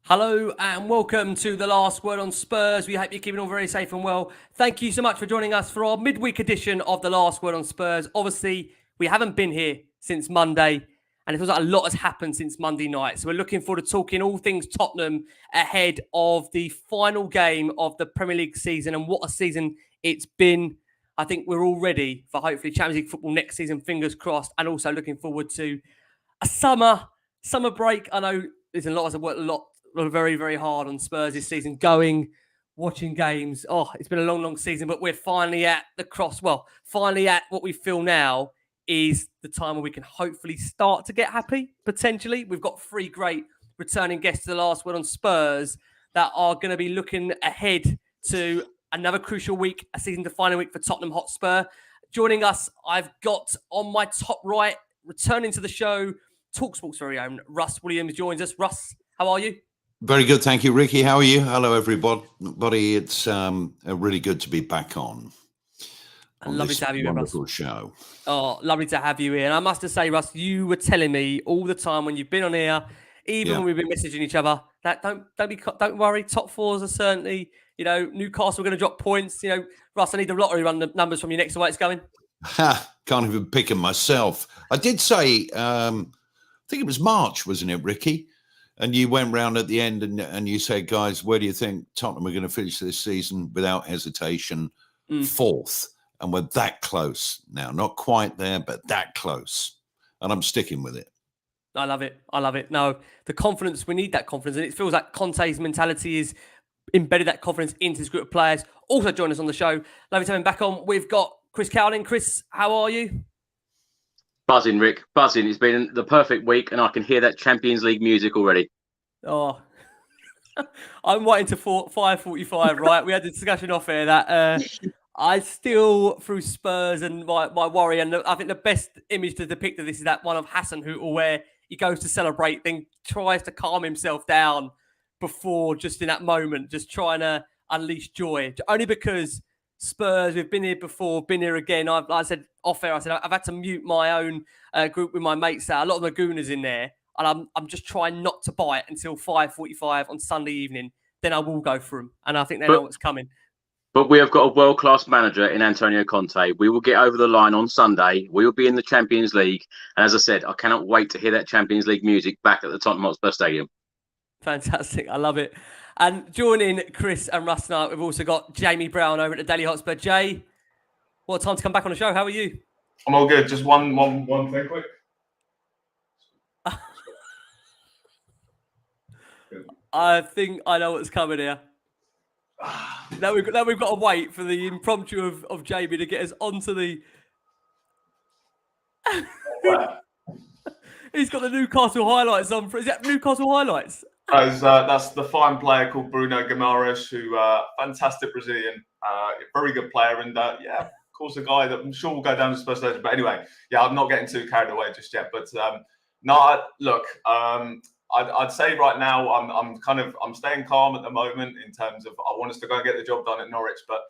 Hello and welcome to the Last Word on Spurs. We hope you're keeping all very safe and well. Thank you so much for joining us for our midweek edition of the Last Word on Spurs. Obviously, we haven't been here since Monday, and it feels like a lot has happened since Monday night. So we're looking forward to talking all things Tottenham ahead of the final game of the Premier League season, and what a season it's been. I think we're all ready for hopefully Champions League football next season, fingers crossed, and also looking forward to a summer break. I know there's a lot of work, very, very hard on Spurs this season, watching games. Oh, it's been a long, long season, but we're finally at the cross. Well, finally at what we feel now is the time where we can hopefully start to get happy, potentially. We've got three great returning guests to the Last Word on Spurs that are going to be looking ahead to another crucial week, a season-defining week for Tottenham Hotspur. Joining us, I've got on my top right, returning to the show, TalkSport's very own Russ Williams joins us. Russ, how are you? Very good, thank you, Ricky. How are you? Hello, everybody. It's really good to be back on lovely to have you here, Russ. Wonderful show. Oh, lovely to have you here. And I must just say, Russ, you were telling me all the time when you've been on here, even when we've been messaging each other, that don't worry. Top fours are certainly, Newcastle are going to drop points. Russ, I need the lottery run numbers from you next to where it's going. Can't even pick them myself. I did say, I think it was March, wasn't it, Ricky? And you went round at the end and you said, guys, where do you think Tottenham are going to finish this season? Without hesitation, fourth. And we're that close now. Not quite there, but that close. And I'm sticking with it. I love it. No, the confidence, we need that confidence. And it feels like Conte's mentality is embedded that confidence into his group of players. Also join us on the show. Lovely to have him back on. We've got Chris Cowlin. Chris, how are you? Buzzing, Rick. Buzzing. It's been the perfect week, and I can hear that Champions League music already. Oh, I'm waiting to 5:45. Right, we had the discussion off air that I still, through Spurs and my worry, and I think the best image to depict of this is that one of Hassan Hootel where he goes to celebrate, then tries to calm himself down before, just in that moment, just trying to unleash joy. Only because Spurs, we've been here before, been here again. I said off air, I've had to mute my own group with my mates. A lot of Lagunas in there, and I'm just trying not to bite until 5:45 on Sunday evening. Then I will go through them, and I think they know what's coming. But we have got a world-class manager in Antonio Conte. We will get over the line on Sunday. We will be in the Champions League, and as I said, I cannot wait to hear that Champions League music back at the Tottenham Hotspur Stadium. Fantastic, I love it. And joining Chris and Russ tonight, we've also got Jamie Brown over at the Daily Hotspur. Jay, what time to come back on the show? How are you? I'm all good. Just one thing quick. I think I know what's coming here. Now we've got to wait for the impromptu of Jamie to get us onto the. He's got the Newcastle highlights on. Is that Newcastle highlights? That's the fine player called Bruno Guimaraes, who fantastic Brazilian, very good player, and of course a guy that I'm sure will go down to Spurs legend. But anyway, I'm not getting too carried away just yet. But I'd say right now I'm staying calm at the moment in terms of I want us to go and get the job done at Norwich, but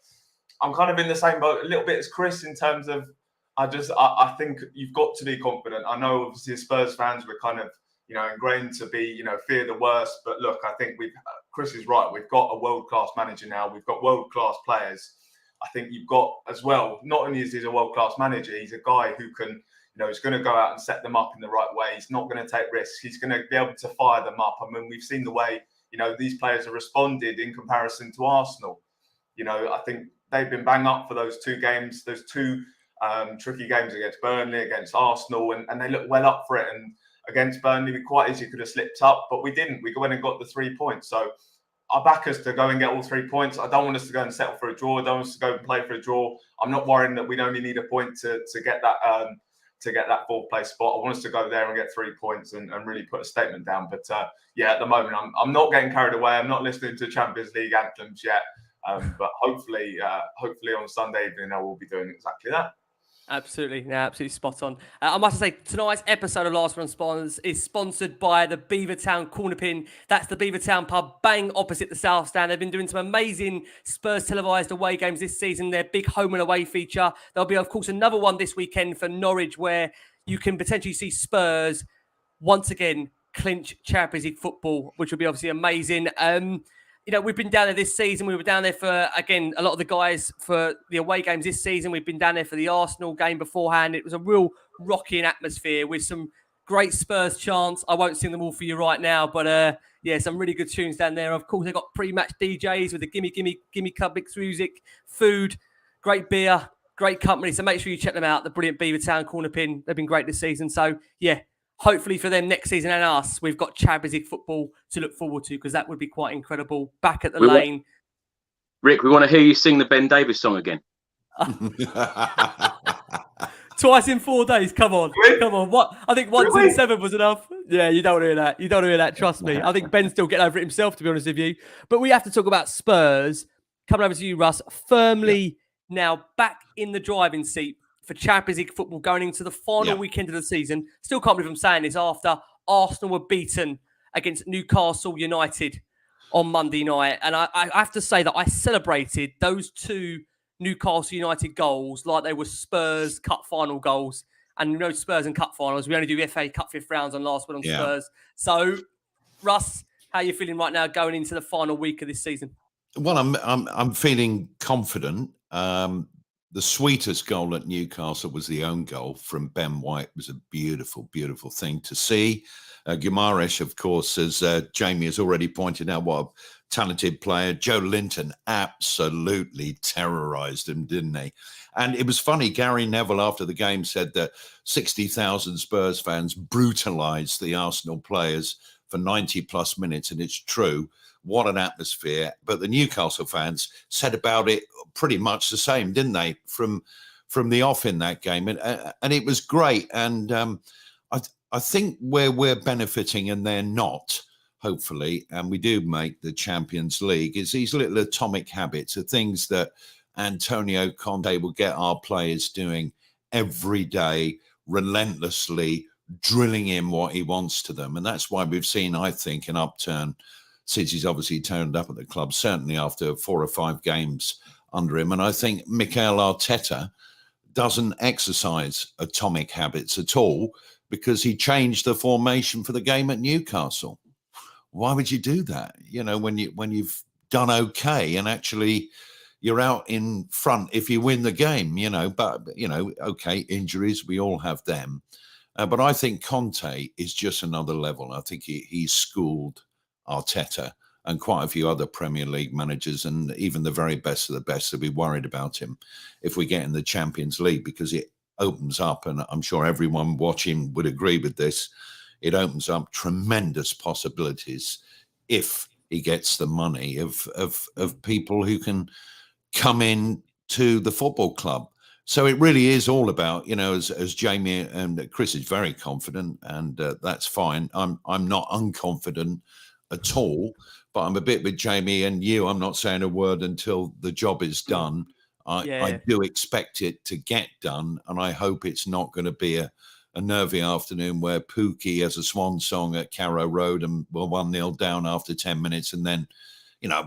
I'm kind of in the same boat a little bit as Chris in terms of I think you've got to be confident. I know obviously as Spurs fans we're kind of ingrained to be fear the worst, but look, I think Chris is right. We've got a world-class manager now. We've got world-class players. I think you've got as well. Not only is he a world-class manager, he's a guy who can. He's going to go out and set them up in the right way. He's not going to take risks. He's going to be able to fire them up. I mean, we've seen the way, these players have responded in comparison to Arsenal. I think they've been bang up for those two games, those two tricky games against Burnley, against Arsenal, and they look well up for it. And against Burnley, we quite easily could have slipped up, but we didn't. We went and got the 3 points. So I back us to go and get all 3 points. I don't want us to go and settle for a draw. I don't want us to go and play for a draw. I'm not worrying that we'd only need a point to get that to get that fourth place spot. I want us to go there and get 3 points and really put a statement down. But at the moment, I'm not getting carried away. I'm not listening to Champions League anthems yet. But hopefully on Sunday evening, I will be doing exactly that. Absolutely. Yeah, absolutely spot on. I must say, tonight's episode of Last Word on Spurs is sponsored by the Beavertown Corner Pin. That's the Beavertown pub, bang opposite the South Stand. They've been doing some amazing Spurs televised away games this season. Their big home and away feature. There'll be, of course, another one this weekend for Norwich where you can potentially see Spurs once again clinch Champions League football, which would be obviously amazing. We've been down there this season. We were down there for, again, a lot of the guys for the away games this season. We've been down there for the Arsenal game beforehand. It was a real rocking atmosphere with some great Spurs chants. I won't sing them all for you right now, but some really good tunes down there. Of course, they've got pre-match DJs with the gimme club mix music, food, great beer, great company. So make sure you check them out. The brilliant Beavertown Corner Pin. They've been great this season. So, yeah. Hopefully for them next season and us, we've got Champions League football to look forward to, because that would be quite incredible. Back at the lane. Rick, we want to hear you sing the Ben Davies song again. Twice in 4 days. Come on. What? I think once in 7 was enough. Yeah, you don't want to hear that. You don't want to hear that. Trust me. I think Ben's still getting over it himself, to be honest with you. But we have to talk about Spurs. Coming over to you, Russ. Firmly now back in the driving seat for Champions League football going into the final weekend of the season. Still can't believe I'm saying this after Arsenal were beaten against Newcastle United on Monday night. And I have to say that I celebrated those 2 Newcastle United goals like they were Spurs Cup final goals. And Spurs and Cup finals, we only do FA Cup 5th rounds on Last Word on Spurs. So, Russ, how are you feeling right now going into the final week of this season? Well, I'm feeling confident. The sweetest goal at Newcastle was the own goal from Ben White. It was a beautiful, beautiful thing to see. Guimaraes, of course, as Jamie has already pointed out, what a talented player. Joe Linton absolutely terrorised him, didn't he? And it was funny, Gary Neville, after the game, said that 60,000 Spurs fans brutalised the Arsenal players for 90-plus minutes, and it's true. What an atmosphere. But the Newcastle fans said about it pretty much the same, didn't they, from the off in that game? And it was great. And I think where we're benefiting and they're not, hopefully, and we do make the Champions League, is these little atomic habits, the things that Antonio Conte will get our players doing every day, relentlessly drilling in what he wants to them. And that's why we've seen, I think, an upturn since he's obviously turned up at the club, certainly after 4 or 5 games under him. And I think Mikel Arteta doesn't exercise atomic habits at all, because he changed the formation for the game at Newcastle. Why would you do that? When you've done okay and actually you're out in front if you win the game, but, okay, injuries, we all have them. But I think Conte is just another level. I think he's schooled Arteta and quite a few other Premier League managers, and even the very best of the best will be worried about him if we get in the Champions League, because it opens up, and I'm sure everyone watching would agree with this, it opens up tremendous possibilities if he gets the money of people who can come in to the football club. So it really is all about, as Jamie and Chris is very confident, and that's fine. I'm not unconfident at all, but I'm a bit with Jamie and you. I'm not saying a word until the job is done. I do expect it to get done, and I hope it's not going to be a nervy afternoon where Pookie has a swan song at Carrow Road and we're 1-0 down after 10 minutes, and then,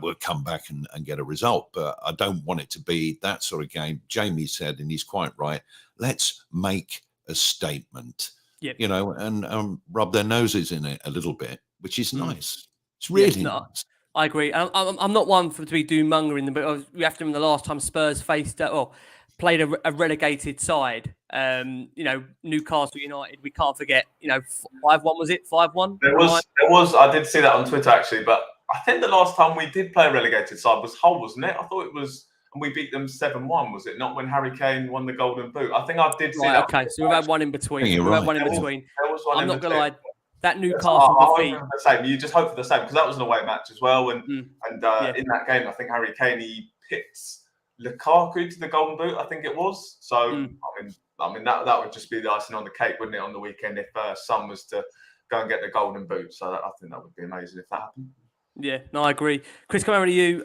we'll come back and get a result. But I don't want it to be that sort of game. Jamie said, and he's quite right, let's make a statement, and rub their noses in it a little bit, which is nice. It's really nice. I agree. I'm not one to be doom mongering, but we have to remember the last time Spurs played a relegated side. Newcastle United. We can't forget. 5-1 was it? 5-1. There was. I did see that on Twitter actually, but I think the last time we did play a relegated side was Hull, wasn't it? I thought it was, and we beat them 7-1. Was it not when Harry Kane won the Golden Boot? I think I did see that. Okay, so we've had one in between. I'm not gonna lie. That Newcastle defeat. The same. You just hope for the same, because that was an away match as well. And in that game, I think Harry Kane, he picked Lukaku to the Golden Boot, I think it was. So I mean that would just be the icing on the cake, wouldn't it, on the weekend if Son was to go and get the Golden Boot. So I think that would be amazing if that happened. Yeah, no, I agree. Chris, coming over to you.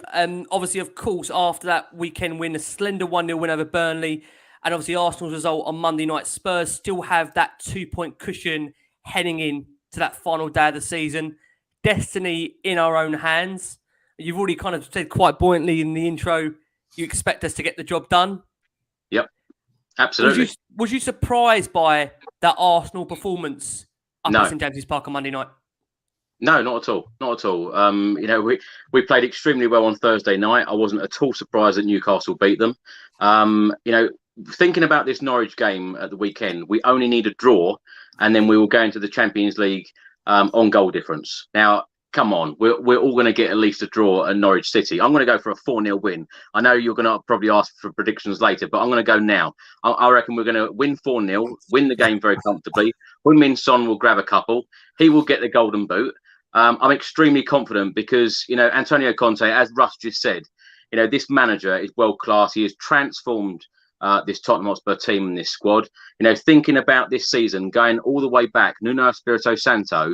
Obviously, of course, after that weekend win, a slender 1-0 win over Burnley, and obviously Arsenal's result on Monday night, Spurs still have that 2-point cushion heading in to that final day of the season. Destiny in our own hands. You've already kind of said quite buoyantly in the intro, you expect us to get the job done. Yep, absolutely. Was you surprised by that Arsenal performance up at St James's Park on Monday night? No, not at all. Not at all. We played extremely well on Thursday night. I wasn't at all surprised that Newcastle beat them. Thinking about this Norwich game at the weekend, we only need a draw, and then we will go into the Champions League on goal difference. Now, come on, we're all going to get at least a draw at Norwich City. I'm going to go for a 4-0 win. I know you're going to probably ask for predictions later, but I'm going to go now. I reckon we're going to win 4-0, win the game very comfortably. Min Son will grab a couple. He will get the golden boot. I'm extremely confident because, Antonio Conte, as Russ just said, this manager is world class. He has transformed this Tottenham Hotspur team and this squad. Thinking about this season, going all the way back, Nuno Espirito Santo,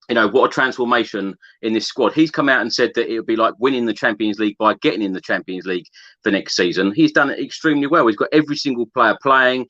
what a transformation in this squad. He's come out and said that it would be like winning the Champions League by getting in the Champions League for next season. He's done it extremely well. He's got every single player playing.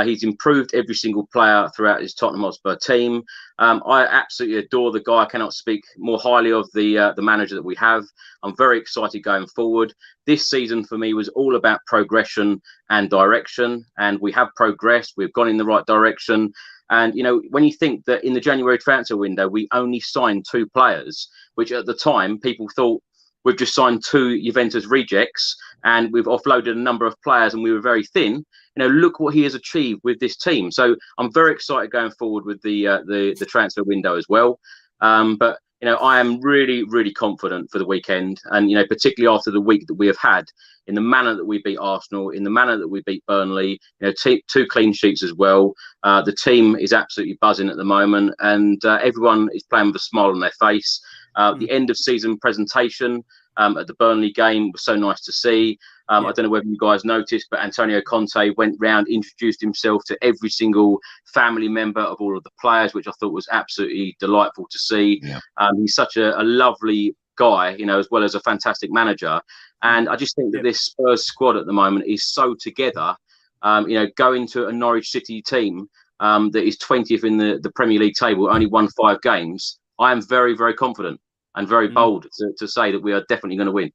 He's improved every single player throughout his Tottenham Hotspur team. I absolutely adore the guy. I cannot speak more highly of the manager that we have. I'm very excited going forward. This season for me was all about progression and direction, and we have progressed. We've gone in the right direction. And, when you think that in the January transfer window, we only signed 2 players, which at the time people thought we've just signed 2 Juventus rejects and we've offloaded a number of players and we were very thin. Look what he has achieved with this team. So I'm very excited going forward with the transfer window as well. But I am really, really confident for the weekend. And, particularly after the week that we have had, in the manner that we beat Arsenal, in the manner that we beat Burnley, 2 clean sheets as well. The team is absolutely buzzing at the moment, and everyone is playing with a smile on their face. The end of season presentation at the Burnley game was so nice to see. I don't know whether you guys noticed, but Antonio Conte went round, introduced himself to every single family member of all of the players, which I thought was absolutely delightful to see. Yeah. He's such a lovely guy, as well as a fantastic manager. And I just think that this Spurs squad at the moment is so together. Going to a Norwich City team that is 20th in the Premier League table, only won 5 games. I am very, very confident and very bold to say that we are definitely going to win.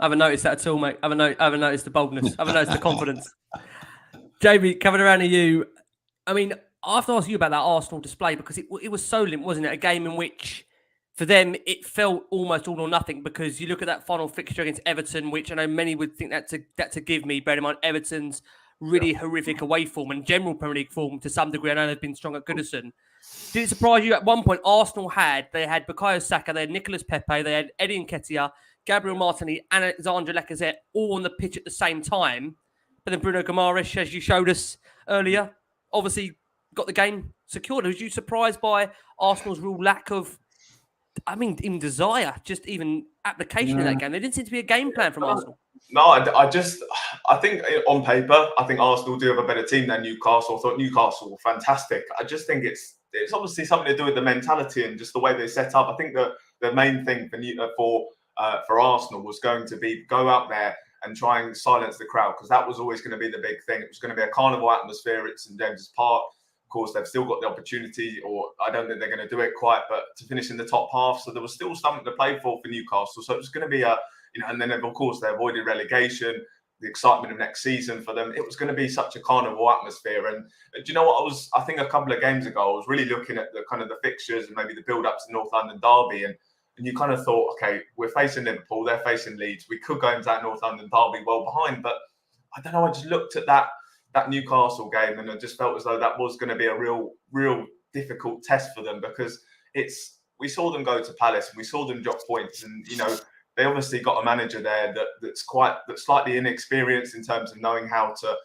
I haven't noticed that at all, mate. I haven't noticed the boldness. I haven't noticed the confidence. Jamie, coming around to you. I mean, I have to ask you about that Arsenal display because it was so limp, wasn't it? A game in which, for them, it felt almost all or nothing because you look at that final fixture against Everton, which I know many would think that's a give me. Bear in mind, Everton's really horrific away form and general Premier League form to some degree. I know they've been strong at Goodison. Did it surprise you at one point Arsenal had Bukayo Saka, they had Nicolas Pepe, they had Eddie Nketiah, Gabriel Martinelli and Alexandre Lacazette all on the pitch at the same time. But then Bruno Guimaraes, as you showed us earlier, obviously got the game secured. Was you surprised by Arsenal's real lack of, even desire, just even application in that game? There didn't seem to be a game plan from Arsenal. No, I think on paper, I think Arsenal do have a better team than Newcastle. I thought Newcastle were fantastic. I just think it's obviously something to do with the mentality and just the way they set up. I think the main thing for Arsenal was going to be go out there and try and silence the crowd because that was always going to be the big thing. It was going to be a carnival atmosphere at St James's Park. Of course, they've still got the opportunity, or I don't think they're going to do it quite, but to finish in the top half. So there was still something to play for Newcastle. So it was going to be and then of course they avoided relegation, the excitement of next season for them. It was going to be such a carnival atmosphere. And do you know what? I think a couple of games ago, I was really looking at the kind of the fixtures and maybe the build-up to the North London derby. And you kind of thought, okay, we're facing Liverpool, they're facing Leeds. We could go into that North London derby well behind. But I don't know, I just looked at that Newcastle game and I just felt as though that was going to be a real difficult test for them because we saw them go to Palace and we saw them drop points. And, they obviously got a manager there that's slightly inexperienced in terms of knowing how to,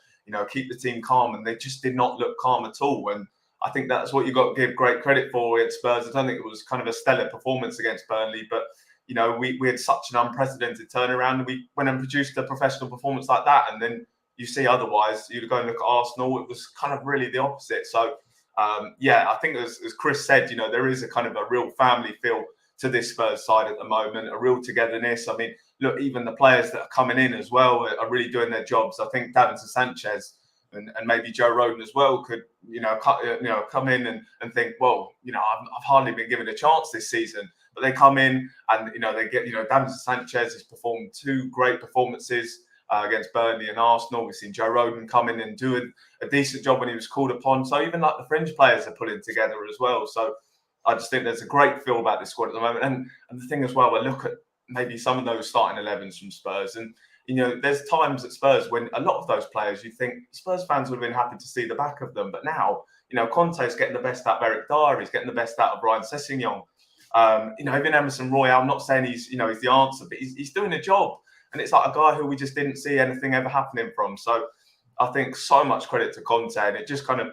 keep the team calm. And they just did not look calm at all. And I think that's what you got to give great credit for at Spurs. I don't think it was kind of a stellar performance against Burnley, but we had such an unprecedented turnaround. And we went and produced a professional performance like that, and then you see otherwise. You go and look at Arsenal; it was kind of really the opposite. So, I think as Chris said, there is a kind of a real family feel to this Spurs side at the moment, a real togetherness. I mean, look, even the players that are coming in as well are really doing their jobs. I think Davinson Sanchez and maybe Joe Rodon as well could, come in and think, well, I've hardly been given a chance this season. But they come in and, they get, Davinson Sanchez has performed 2 great performances against Burnley and Arsenal. We've seen Joe Rodon come in and do a decent job when he was called upon. So even like the fringe players are pulling together as well. So I just think there's a great feel about this squad at the moment. And the thing as well, I look at maybe some of those starting 11s from Spurs, and there's times at Spurs when a lot of those players, you think Spurs fans would have been happy to see the back of them, but now Conte's getting the best out of Eric Dyer, he's getting the best out of Ryan Sessegnon. Even Emerson Royale, I'm not saying he's the answer, but he's doing a job. And it's like a guy who we just didn't see anything ever happening from. So I think so much credit to Conte, and it just kind of,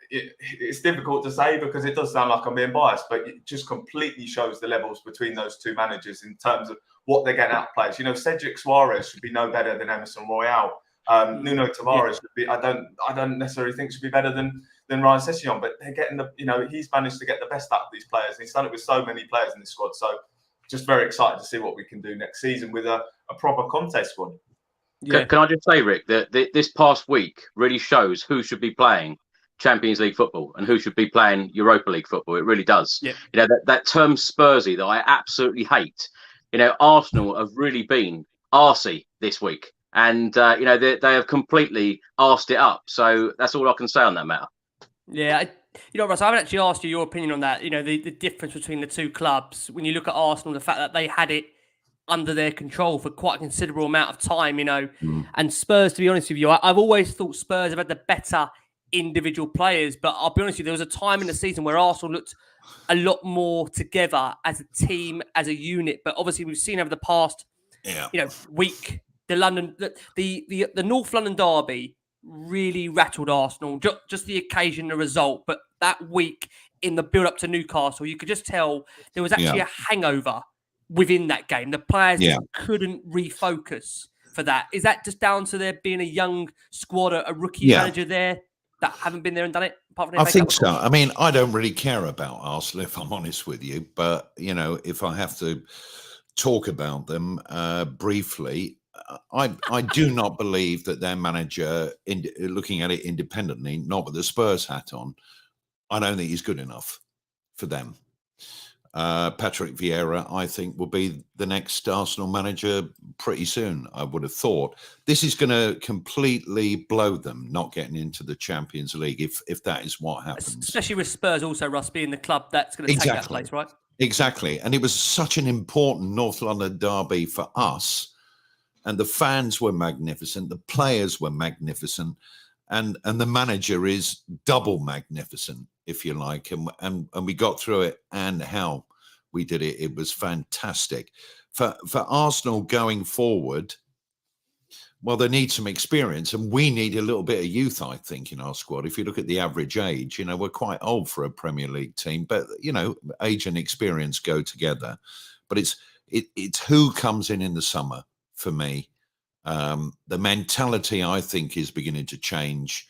it's difficult to say because it does sound like I'm being biased, but it just completely shows the levels between those two managers in terms of what they're getting out of players. Cedric Suarez should be no better than Emerson Royale. Nuno Tavares should be, I don't necessarily think should be better than Ryan Sessegnon, but they're getting he's managed to get the best out of these players. And he's done it with so many players in this squad. So just very excited to see what we can do next season with a proper Conte squad. Yeah. Can I just say, Rick, that this past week really shows who should be playing Champions League football and who should be playing Europa League football. It really does. Yeah. That term Spursy that I absolutely hate. Arsenal have really been arsey this week, and they have completely arsed it up. So that's all I can say on that matter. Yeah, Russ, I haven't actually asked you your opinion on that. The difference between the two clubs. When you look at Arsenal, the fact that they had it under their control for quite a considerable amount of time, and Spurs, to be honest with you, I've always thought Spurs have had the better individual players, but I'll be honest with you, there was a time in the season where Arsenal looked a lot more together as a team, as a unit. But obviously, we've seen over the past, week, the North London derby really rattled Arsenal. Just the occasion, the result, but that week in the build-up to Newcastle, you could just tell there was actually a hangover within that game. The players just couldn't refocus for that. Is that just down to there being a young squad, a rookie manager there that haven't been there and done it? Apart from I think so. I mean, I don't really care about Arsenal, if I'm honest with you. But, if I have to talk about them briefly, I do not believe that their manager, looking at it independently, not with the Spurs hat on, I don't think he's good enough for them. Patrick Vieira, I think, will be the next Arsenal manager pretty soon, I would have thought. This is going to completely blow them not getting into the Champions League if that is what happens. Especially with Spurs also, Russ, being the club that's going to take that place, right? Exactly. And it was such an important North London derby for us. And the fans were magnificent. The players were magnificent. And the manager is double magnificent, if you like. And we got through it, and how we did it. It was fantastic. For Arsenal going forward, well, they need some experience, and we need a little bit of youth, I think, in our squad. If you look at the average age, we're quite old for a Premier League team, but, age and experience go together. But it's who comes in the summer for me. The mentality, I think, is beginning to change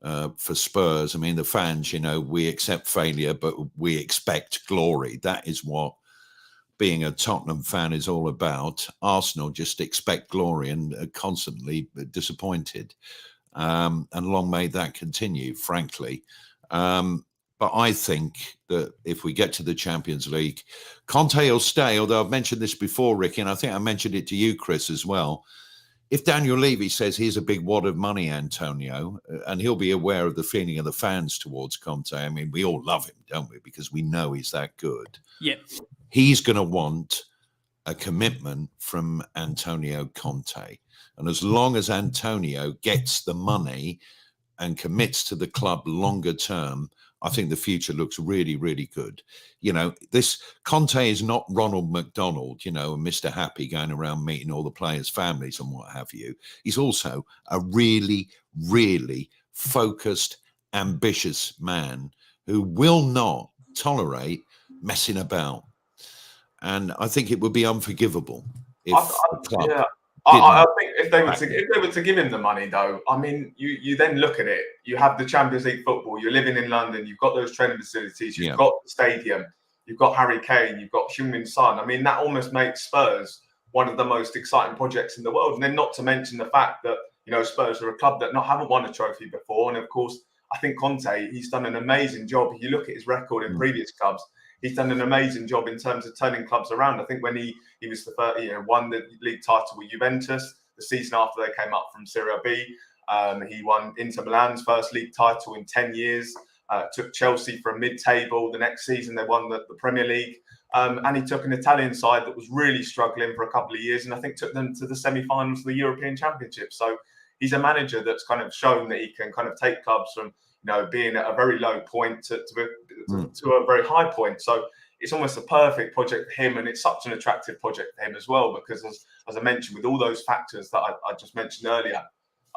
for Spurs. I mean, the fans, we accept failure, but we expect glory. That is what being a Tottenham fan is all about. Arsenal just expect glory and are constantly disappointed. And long may that continue, frankly. But I think that if we get to the Champions League, Conte will stay, although I've mentioned this before, Ricky, and I think I mentioned it to you, Chris, as well. If Daniel Levy says here's a big wad of money, Antonio, and he'll be aware of the feeling of the fans towards Conte. I mean, we all love him, don't we? Because we know he's that good. Yeah. He's going to want a commitment from Antonio Conte. And as long as Antonio gets the money and commits to the club longer term, I think the future looks really, really good. This Conte is not Ronald McDonald, Mr. Happy going around meeting all the players' families and what have you. He's also a really, really focused, ambitious man who will not tolerate messing about. And I think it would be unforgivable if the club... I think if they were to give him the money, though, I mean, you then look at it. You have the Champions League football. You're living in London. You've got those training facilities. You've got the stadium. You've got Harry Kane. You've got Heung-min Son. I mean, that almost makes Spurs one of the most exciting projects in the world. And then not to mention the fact that Spurs are a club that haven't won a trophy before. And of course, I think Conte, he's done an amazing job. If you look at his record in previous clubs, he's done an amazing job in terms of turning clubs around. I think when he was the first, won the league title with Juventus. The season after they came up from Serie B, he won Inter Milan's first league title in 10 years. took Chelsea from mid-table. The next season, they won the Premier League. And he took an Italian side that was really struggling for a couple of years, and I think took them to the semi-finals of the European Championship. So he's a manager that's kind of shown that he can kind of take clubs from, being at a very low point to a very high point. So it's almost a perfect project for him, and it's such an attractive project for him as well, because as I mentioned, with all those factors that I just mentioned earlier,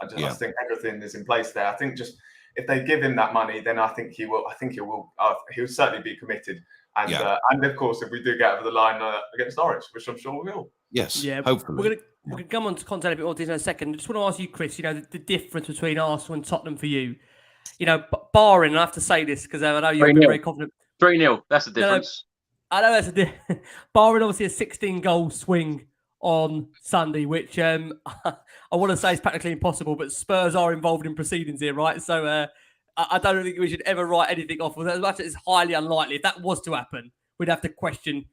I think everything is in place there. I think just if they give him that money, then I think he will. He'll certainly be committed. And of course, if we do get over the line against Norwich, which I'm sure we will. Yes, hopefully. We're going to come on to Conte a bit more in a second. I just want to ask you, Chris, the difference between Arsenal and Tottenham for you. Barring, and I have to say this because I know you've been very confident. 3-0, that's the difference. I know that's a difference. Barring obviously a 16-goal swing on Sunday, which I want to say is practically impossible, but Spurs are involved in proceedings here, right? So I don't think we should ever write anything off. As much as it's highly unlikely, if that was to happen, we'd have to question,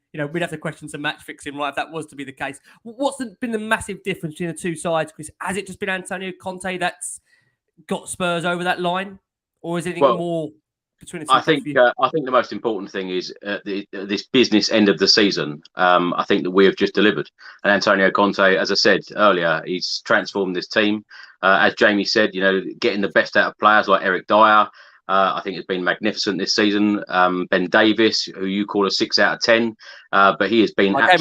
some match fixing, right? If that was to be the case, what's been the massive difference between the two sides, Chris? Has it just been Antonio Conte that's got Spurs over that line, or is it anything more between the two? I think the most important thing is this business end of the season. I think that we have just delivered, and Antonio Conte, as I said earlier, he's transformed this team. As Jamie said, getting the best out of players like Eric Dyer. I think it's been magnificent this season. Ben Davis, who you call a 6 out of 10, but he has been. I gave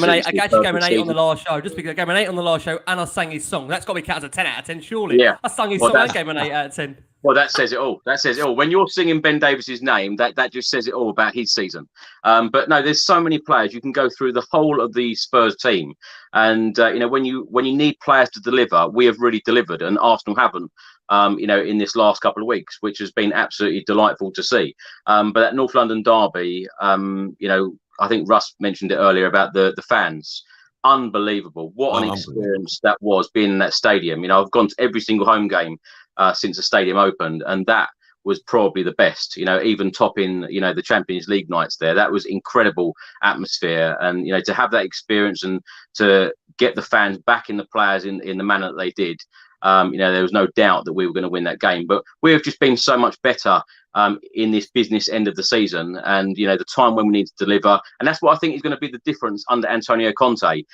him an 8 on the last show, just because I gave him an 8 on the last show, and I sang his song. That's got to be counted as a 10 out of 10, surely. Yeah, I sung his song and gave him an 8 out of 10. Well, that says it all. That says it all. When you're singing Ben Davis's name, that just says it all about his season. But no, there's so many players. You can go through the whole of the Spurs team, and when you need players to deliver, we have really delivered, and Arsenal haven't. In this last couple of weeks, which has been absolutely delightful to see. But that North London derby, I think Russ mentioned it earlier about the fans. Unbelievable. What an experience that was, being in that stadium. I've gone to every single home game since the stadium opened, and that was probably the best, even topping, the Champions League nights there. That was incredible atmosphere. And, to have that experience and to get the fans back in the players in the manner that they did, there was no doubt that we were going to win that game. But we have just been so much better in this business end of the season, and the time when we need to deliver. And that's what I think is going to be the difference under Antonio Conte.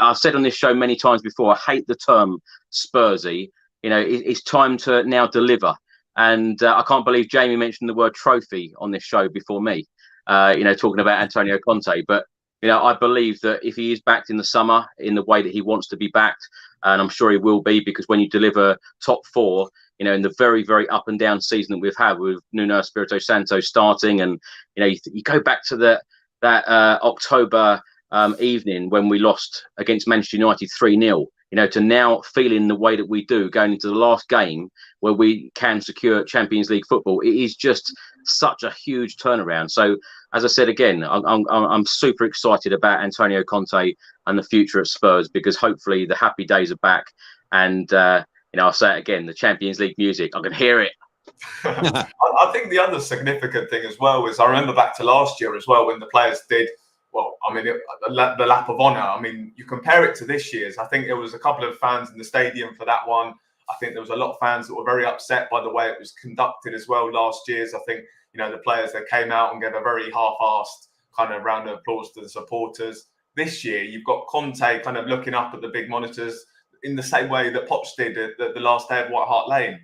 I've said on this show many times before, I hate the term Spursy. It's time to now deliver. And I can't believe Jamie mentioned the word trophy on this show before me, talking about Antonio Conte. But I believe that if he is backed in the summer in the way that he wants to be backed, and I'm sure he will be, because when you deliver top 4, in the very, very up and down season that we've had with Nuno Espirito Santo starting, and you go back to that October evening when we lost against Manchester United 3-0. To now feeling the way that we do going into the last game where we can secure Champions League football, it is just such a huge turnaround. So, as I said again, I'm super excited about Antonio Conte and the future at Spurs, because hopefully the happy days are back. And I'll say it again, the Champions League music, I can hear it. I think the other significant thing as well is, I remember back to last year as well, when the players did. Well, the lap of honour. You compare it to this year's. I think there was a couple of fans in the stadium for that one. I think there was a lot of fans that were very upset by the way it was conducted as well last year's. I think, the players that came out and gave a very half-assed kind of round of applause to the supporters. This year, you've got Conte kind of looking up at the big monitors in the same way that Poch did at the last day of White Hart Lane.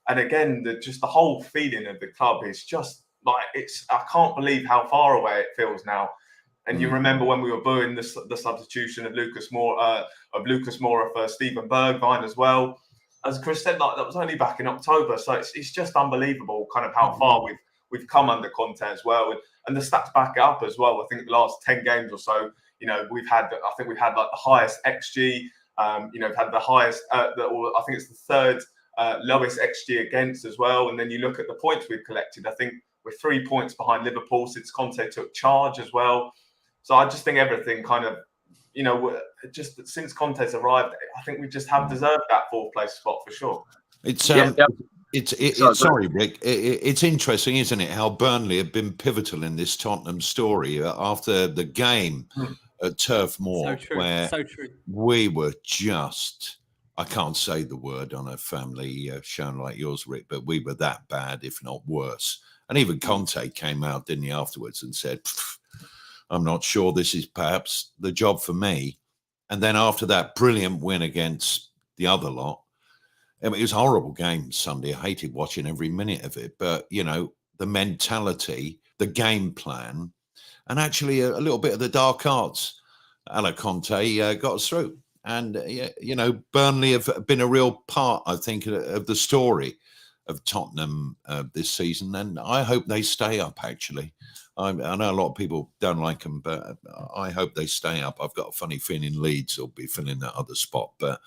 And again, the whole feeling of the club is just like, I can't believe how far away it feels now. And you remember when we were booing the substitution of Lucas Moura for Steven Bergwijn as well. As Chris said, that was only back in October. So it's just unbelievable kind of how far we've come under Conte as well. And the stats back it up as well. I think the last 10 games or so, we've had like the highest XG. We've had the highest, I think it's the third lowest XG against as well. And then you look at the points we've collected. I think we're 3 points behind Liverpool since Conte took charge as well. So I just think everything kind of, just since Conte's arrived, I think we just have deserved that 4th place spot for sure. Sorry, Rick. It's interesting, isn't it, how Burnley have been pivotal in this Tottenham story after the game at Turf Moor, where we were just, I can't say the word on a family show like yours, Rick, but we were that bad, if not worse. And even Conte came out, didn't he, afterwards and said, I'm not sure this is perhaps the job for me. And then after that brilliant win against the other lot, I mean, it was a horrible game Sunday. I hated watching every minute of it. But, you know, the mentality, the game plan, and actually a little bit of the dark arts, a la Conte, got us through. And, you know, Burnley have been a real part, I think, of the story of Tottenham this season. And I hope they stay up, actually. I know a lot of people don't like them, but I hope they stay up. I've got a funny feeling Leeds will be filling that other spot. But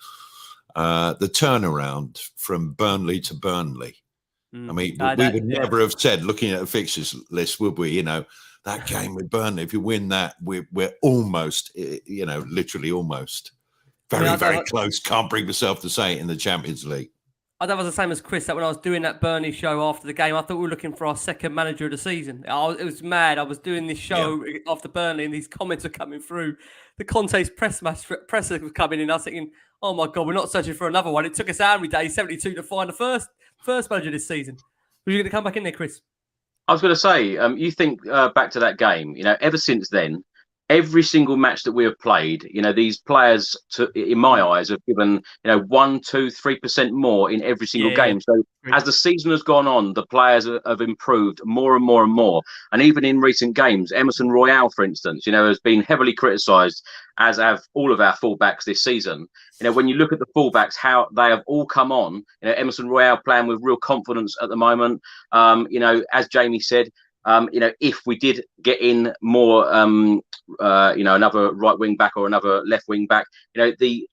the turnaround from Burnley to Burnley, I mean, we would never have said, looking at a fixtures list, would we? You know, that game with Burnley, if you win that, we're almost, you know, literally almost. Very close. Can't bring myself to say it in the Champions League. I thought it was the same as Chris, that when I was doing that Burnley show after the game, I thought we were looking for our second manager of the season. It was mad. I was doing this show after Burnley and these comments were coming through. The Conte's presser was coming in. I was thinking, oh my God, we're not searching for another one. It took us how many days, 72, to find the first manager this season. Were you going to come back in there, Chris? I was going to say, you think back to that game, you know, ever since then, every single match that we have played, you know, these players, in my eyes, have given, you know, 1%, 2%, 3% more in every single game. So as the season has gone on, the players have improved more and more and more. And even in recent games, Emerson Royale, for instance, you know, has been heavily criticised, as have all of our fullbacks this season. You know, when you look at the fullbacks, how they have all come on, you know, Emerson Royale playing with real confidence at the moment. You know, as Jamie said, you know, if we did get in more, you know, another right wing back or another left wing back, you know, the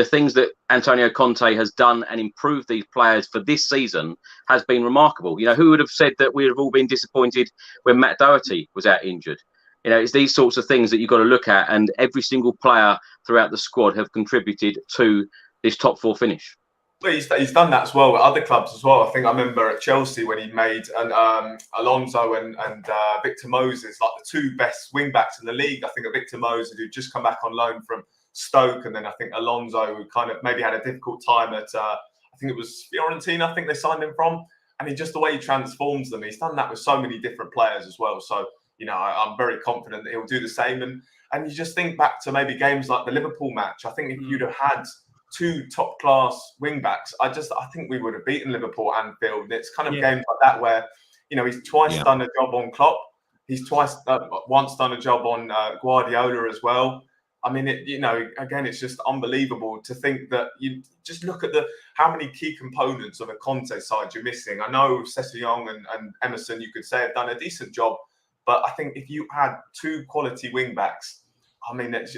things that Antonio Conte has done and improved these players for this season has been remarkable. You know, who would have said that we would have all been disappointed when Matt Doherty was out injured? You know, it's these sorts of things that you've got to look at, and every single player throughout the squad have contributed to this top four finish. Well, he's done that as well with other clubs as well. I think I remember at Chelsea when he made Alonso and Victor Moses like the two best wing backs in the league. I think of Victor Moses, who'd just come back on loan from Stoke, and then I think Alonso, who kind of maybe had a difficult time at I think it was Fiorentina, I think they signed him from. And just the way he transforms them, he's done that with so many different players as well. So, you know, I'm very confident that he'll do the same. And you just think back to maybe games like the Liverpool match. I think if you'd have had two top class wing backs, I think we would have beaten Liverpool at Anfield. And it's kind of games like that where, you know, he's twice done a job on Klopp. He's once done a job on Guardiola as well. I mean, you know, again, it's just unbelievable to think that you just look at how many key components of a Conte side you're missing. I know Sessegnon and Emerson, you could say, have done a decent job, but I think if you had two quality wing backs, I mean, it's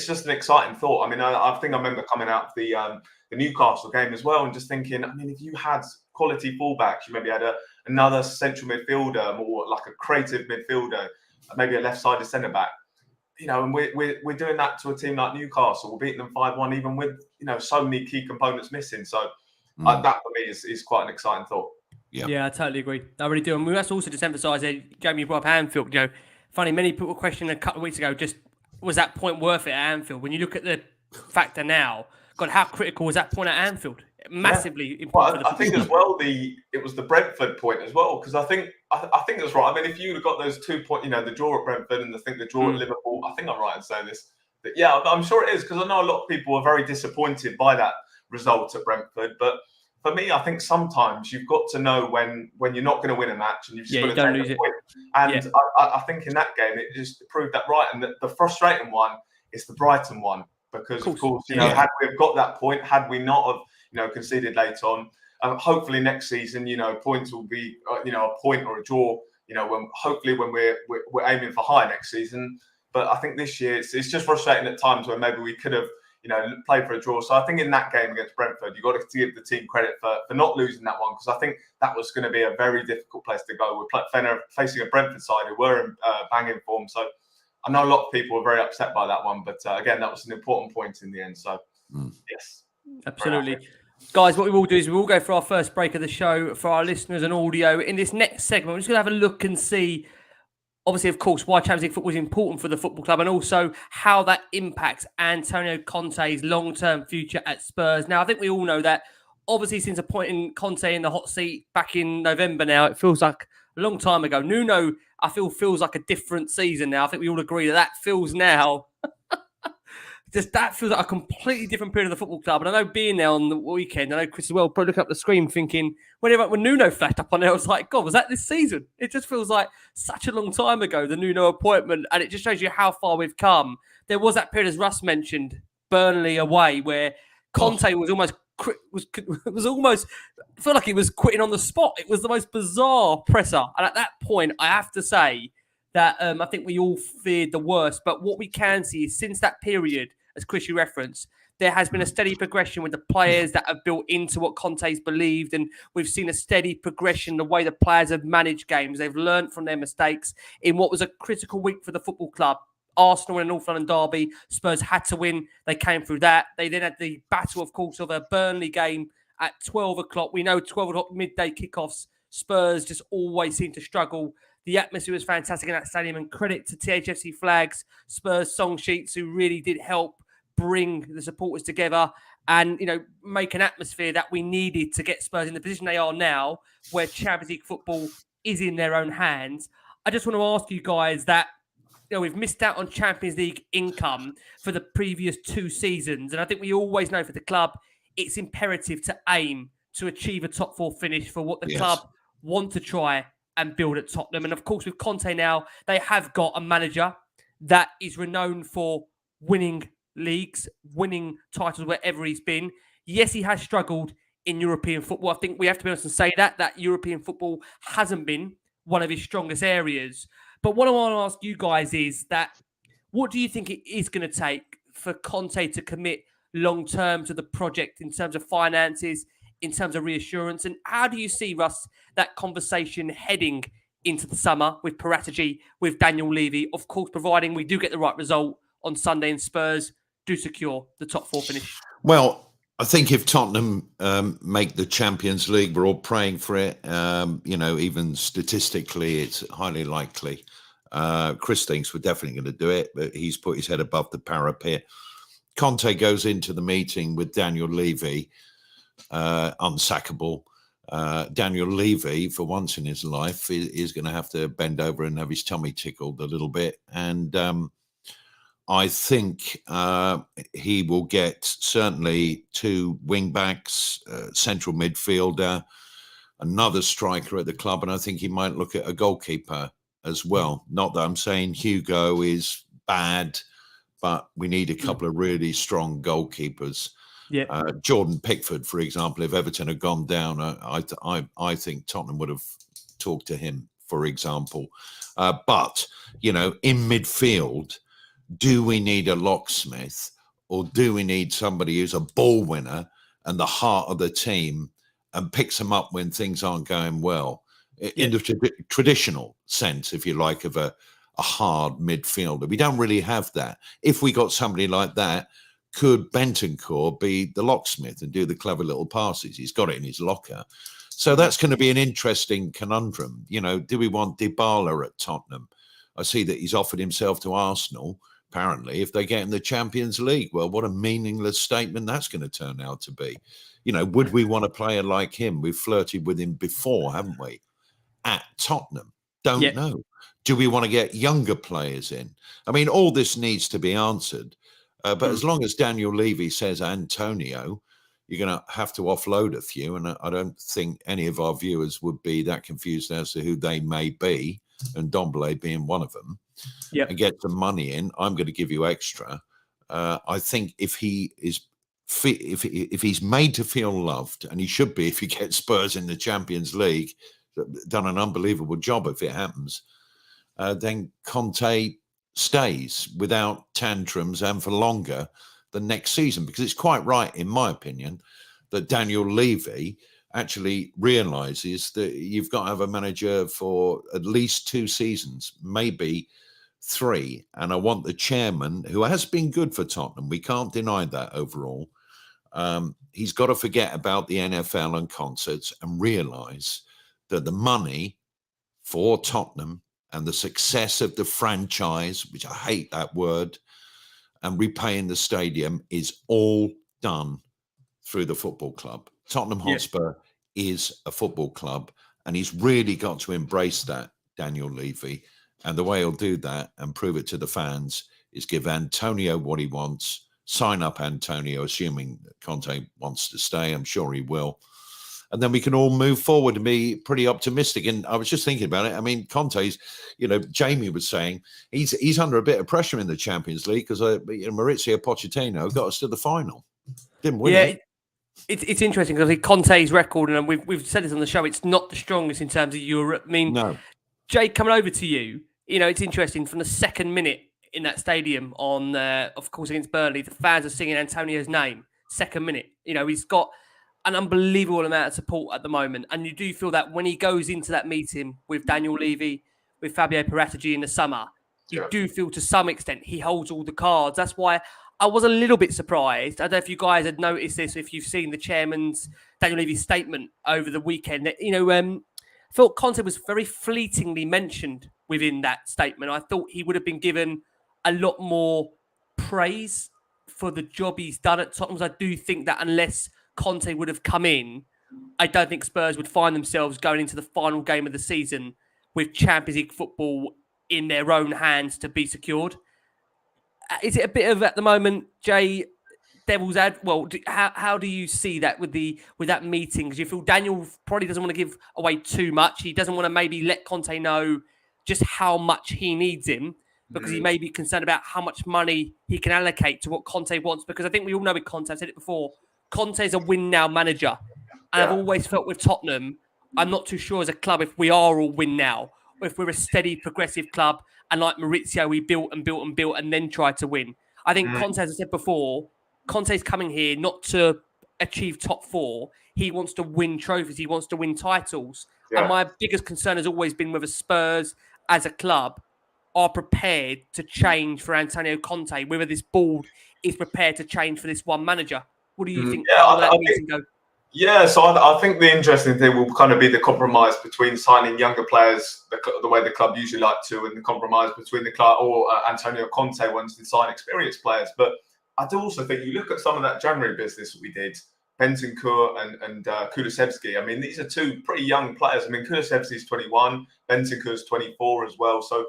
just an exciting thought. I mean, I think I remember coming out of the Newcastle game as well and just thinking, I mean, if you had quality fullbacks, you maybe had another central midfielder, more like a creative midfielder, maybe a left-sided centre-back, you know, and we're doing that to a team like Newcastle. We're beating them 5-1, even with, you know, so many key components missing. So that for me is quite an exciting thought. Yeah, I totally agree. I really do. And we must also just emphasise that Jamie brought up Anfield. You know, funny, many people were questioning a couple of weeks ago, just was that point worth it at Anfield? When you look at the factor now, God, how critical was that point at Anfield? Massively important. Well, I think as well it was the Brentford point as well, because I think that's right. I mean, if you would have got those 2 points, you know, the draw at Brentford and the draw at Liverpool, I think I'm right in saying this. But yeah, I'm sure it is, because I know a lot of people were very disappointed by that result at Brentford. But for me, I think sometimes you've got to know when you're not going to win a match and you've just got to take a point. And I think in that game, it just proved that right. And the frustrating one is the Brighton one, because of course, you know, had we have got that point, had we not have, you know, conceded late on, hopefully next season, you know, points will be, you know, a point or a draw, you know, when we're aiming for high next season. But I think this year it's just frustrating at times where maybe we could have, you know, played for a draw. So I think in that game against Brentford, you've got to give the team credit for not losing that one, because I think that was going to be a very difficult place to go. We're facing a Brentford side who were in banging form. So I know a lot of people were very upset by that one, but again, that was an important point in the end. So yes. Absolutely. Guys, what we will do is we will go for our first break of the show for our listeners and audio. In this next segment, we're just going to have a look and see, obviously, of course, why Champions League football is important for the football club, and also how that impacts Antonio Conte's long-term future at Spurs. Now, I think we all know that obviously since appointing Conte in the hot seat back in November now, it feels like a long time ago. Nuno, I feel, feels like a different season now. I think we all agree that feels now that feels like a completely different period of the football club. And I know being there on the weekend, I know Chris as well, probably looking up the screen thinking, when Nuno flashed up on there, I was like, God, was that this season? It just feels like such a long time ago, the Nuno appointment. And it just shows you how far we've come. There was that period, as Russ mentioned, Burnley away, where Conte was almost, I feel like he was quitting on the spot. It was the most bizarre presser. And at that point, I have to say that I think we all feared the worst. But what we can see is since that period, as Chris, you referenced, there has been a steady progression with the players that have built into what Conte's believed. And we've seen a steady progression in the way the players have managed games. They've learned from their mistakes in what was a critical week for the football club. Arsenal in a North London derby. Spurs had to win. They came through that. They then had the battle, of course, of a Burnley game at 12 o'clock. We know 12 o'clock midday kickoffs. Spurs just always seem to struggle. The atmosphere was fantastic in that stadium, and credit to THFC Flags, Spurs song sheets, who really did help bring the supporters together and, make an atmosphere that we needed to get Spurs in the position they are now, where Champions League football is in their own hands. I just want to ask you guys that, we've missed out on Champions League income for the previous 2 seasons. And I think we always know for the club, it's imperative to aim to achieve a top 4 finish for what the club want to try and build at Tottenham. And of course, with Conte now, they have got a manager that is renowned for winning leagues, winning titles wherever he's been. Yes, he has struggled in European football. I think we have to be honest and say that European football hasn't been one of his strongest areas. But what I want to ask you guys is that what do you think it is going to take for Conte to commit long-term to the project in terms of finances, in terms of reassurance? And how do you see, Russ, that conversation heading into the summer with Paratici, with Daniel Levy, of course, providing we do get the right result on Sunday and Spurs do secure the top 4 finish? Well, I think if Tottenham make the Champions League, we're all praying for it. Even statistically, it's highly likely. Chris thinks we're definitely going to do it, but he's put his head above the parapet. Conte goes into the meeting with Daniel Levy, unsackable. Daniel Levy, for once in his life, is going to have to bend over and have his tummy tickled a little bit. And I think he will get certainly 2 wing-backs, central midfielder, another striker at the club, and I think he might look at a goalkeeper as well. Not that I'm saying Hugo is bad, but we need a couple of really strong goalkeepers. Yeah, Jordan Pickford, for example, if Everton had gone down, I think Tottenham would have talked to him, for example. But in midfield, do we need a locksmith, or do we need somebody who's a ball winner and the heart of the team and picks them up when things aren't going well? In the traditional sense, if you like, of a hard midfielder. We don't really have that. If we got somebody like that, could Bentancur be the locksmith and do the clever little passes? He's got it in his locker. So that's going to be an interesting conundrum. Do we want Dybala at Tottenham? I see that he's offered himself to Arsenal, apparently, if they get in the Champions League. Well, what a meaningless statement that's going to turn out to be. Would we want a player like him? We've flirted with him before, haven't we? At Tottenham. Don't know. Do we want to get younger players in? I mean, all this needs to be answered. But as long as Daniel Levy says Antonio, you're going to have to offload a few. And I don't think any of our viewers would be that confused as to who they may be, and Dombele being one of them. And get some money in. I'm going to give you extra. I think if he is if he's made to feel loved, and he should be if he gets Spurs in the Champions League, done an unbelievable job if it happens, then Conte stays without tantrums and for longer than next season. Because it's quite right, in my opinion, that Daniel Levy actually realises that you've got to have a manager for at least 2 seasons, maybe 3. And I want the chairman, who has been good for Tottenham, we can't deny that overall, he's got to forget about the NFL and concerts and realise that the money for Tottenham and the success of the franchise, which I hate that word, and repaying the stadium is all done through the football club. Tottenham Hotspur is a football club, and he's really got to embrace that, Daniel Levy. And the way he'll do that and prove it to the fans is give Antonio what he wants, sign up Antonio, assuming that Conte wants to stay. I'm sure he will. And then we can all move forward and be pretty optimistic. And I was just thinking about it. I mean, Conte's, Jamie was saying he's under a bit of pressure in the Champions League because Maurizio Pochettino got us to the final. Didn't win it. It's interesting because Conte's record, and we've said this on the show, it's not the strongest in terms of Europe. I mean, no. Jay, coming over to you, it's interesting from the second minute in that stadium on, of course, against Burnley, the fans are singing Antonio's name. Second minute, he's got an unbelievable amount of support at the moment. And you do feel that when he goes into that meeting with Daniel Levy, with Fabio Paratici in the summer, you do feel to some extent he holds all the cards. That's why I was a little bit surprised. I don't know if you guys had noticed this, if you've seen the chairman's, Daniel Levy's statement over the weekend. I thought Conte was very fleetingly mentioned within that statement. I thought he would have been given a lot more praise for the job he's done at Tottenham. I do think that unless Conte would have come in, I don't think Spurs would find themselves going into the final game of the season with Champions League football in their own hands to be secured. Is it a bit of, at the moment, Jay, devil's ad? Well, how do you see that with that meeting? Because you feel Daniel probably doesn't want to give away too much. He doesn't want to maybe let Conte know just how much he needs him, because he may be concerned about how much money he can allocate to what Conte wants. Because I think we all know with Conte, I've said it before, Conte's a win-now manager. And I've always felt with Tottenham, I'm not too sure as a club if we are all win-now, or if we're a steady, progressive club, and like Maurizio, we built and then tried to win. I think Conte, as I said before, Conte's coming here not to achieve top four. He wants to win trophies. He wants to win titles. And my biggest concern has always been whether Spurs, as a club, are prepared to change for Antonio Conte, whether this board is prepared to change for this one manager. What do you think? So I think the interesting thing will kind of be the compromise between signing younger players, the way the club usually like to, and the compromise between the club or Antonio Conte wants to sign experienced players. But I do also think you look at some of that January business that we did, Bentancur and Kulusevski. I mean, these are two pretty young players. I mean, Kulusevski's 21, Bentancur's 24 as well. So,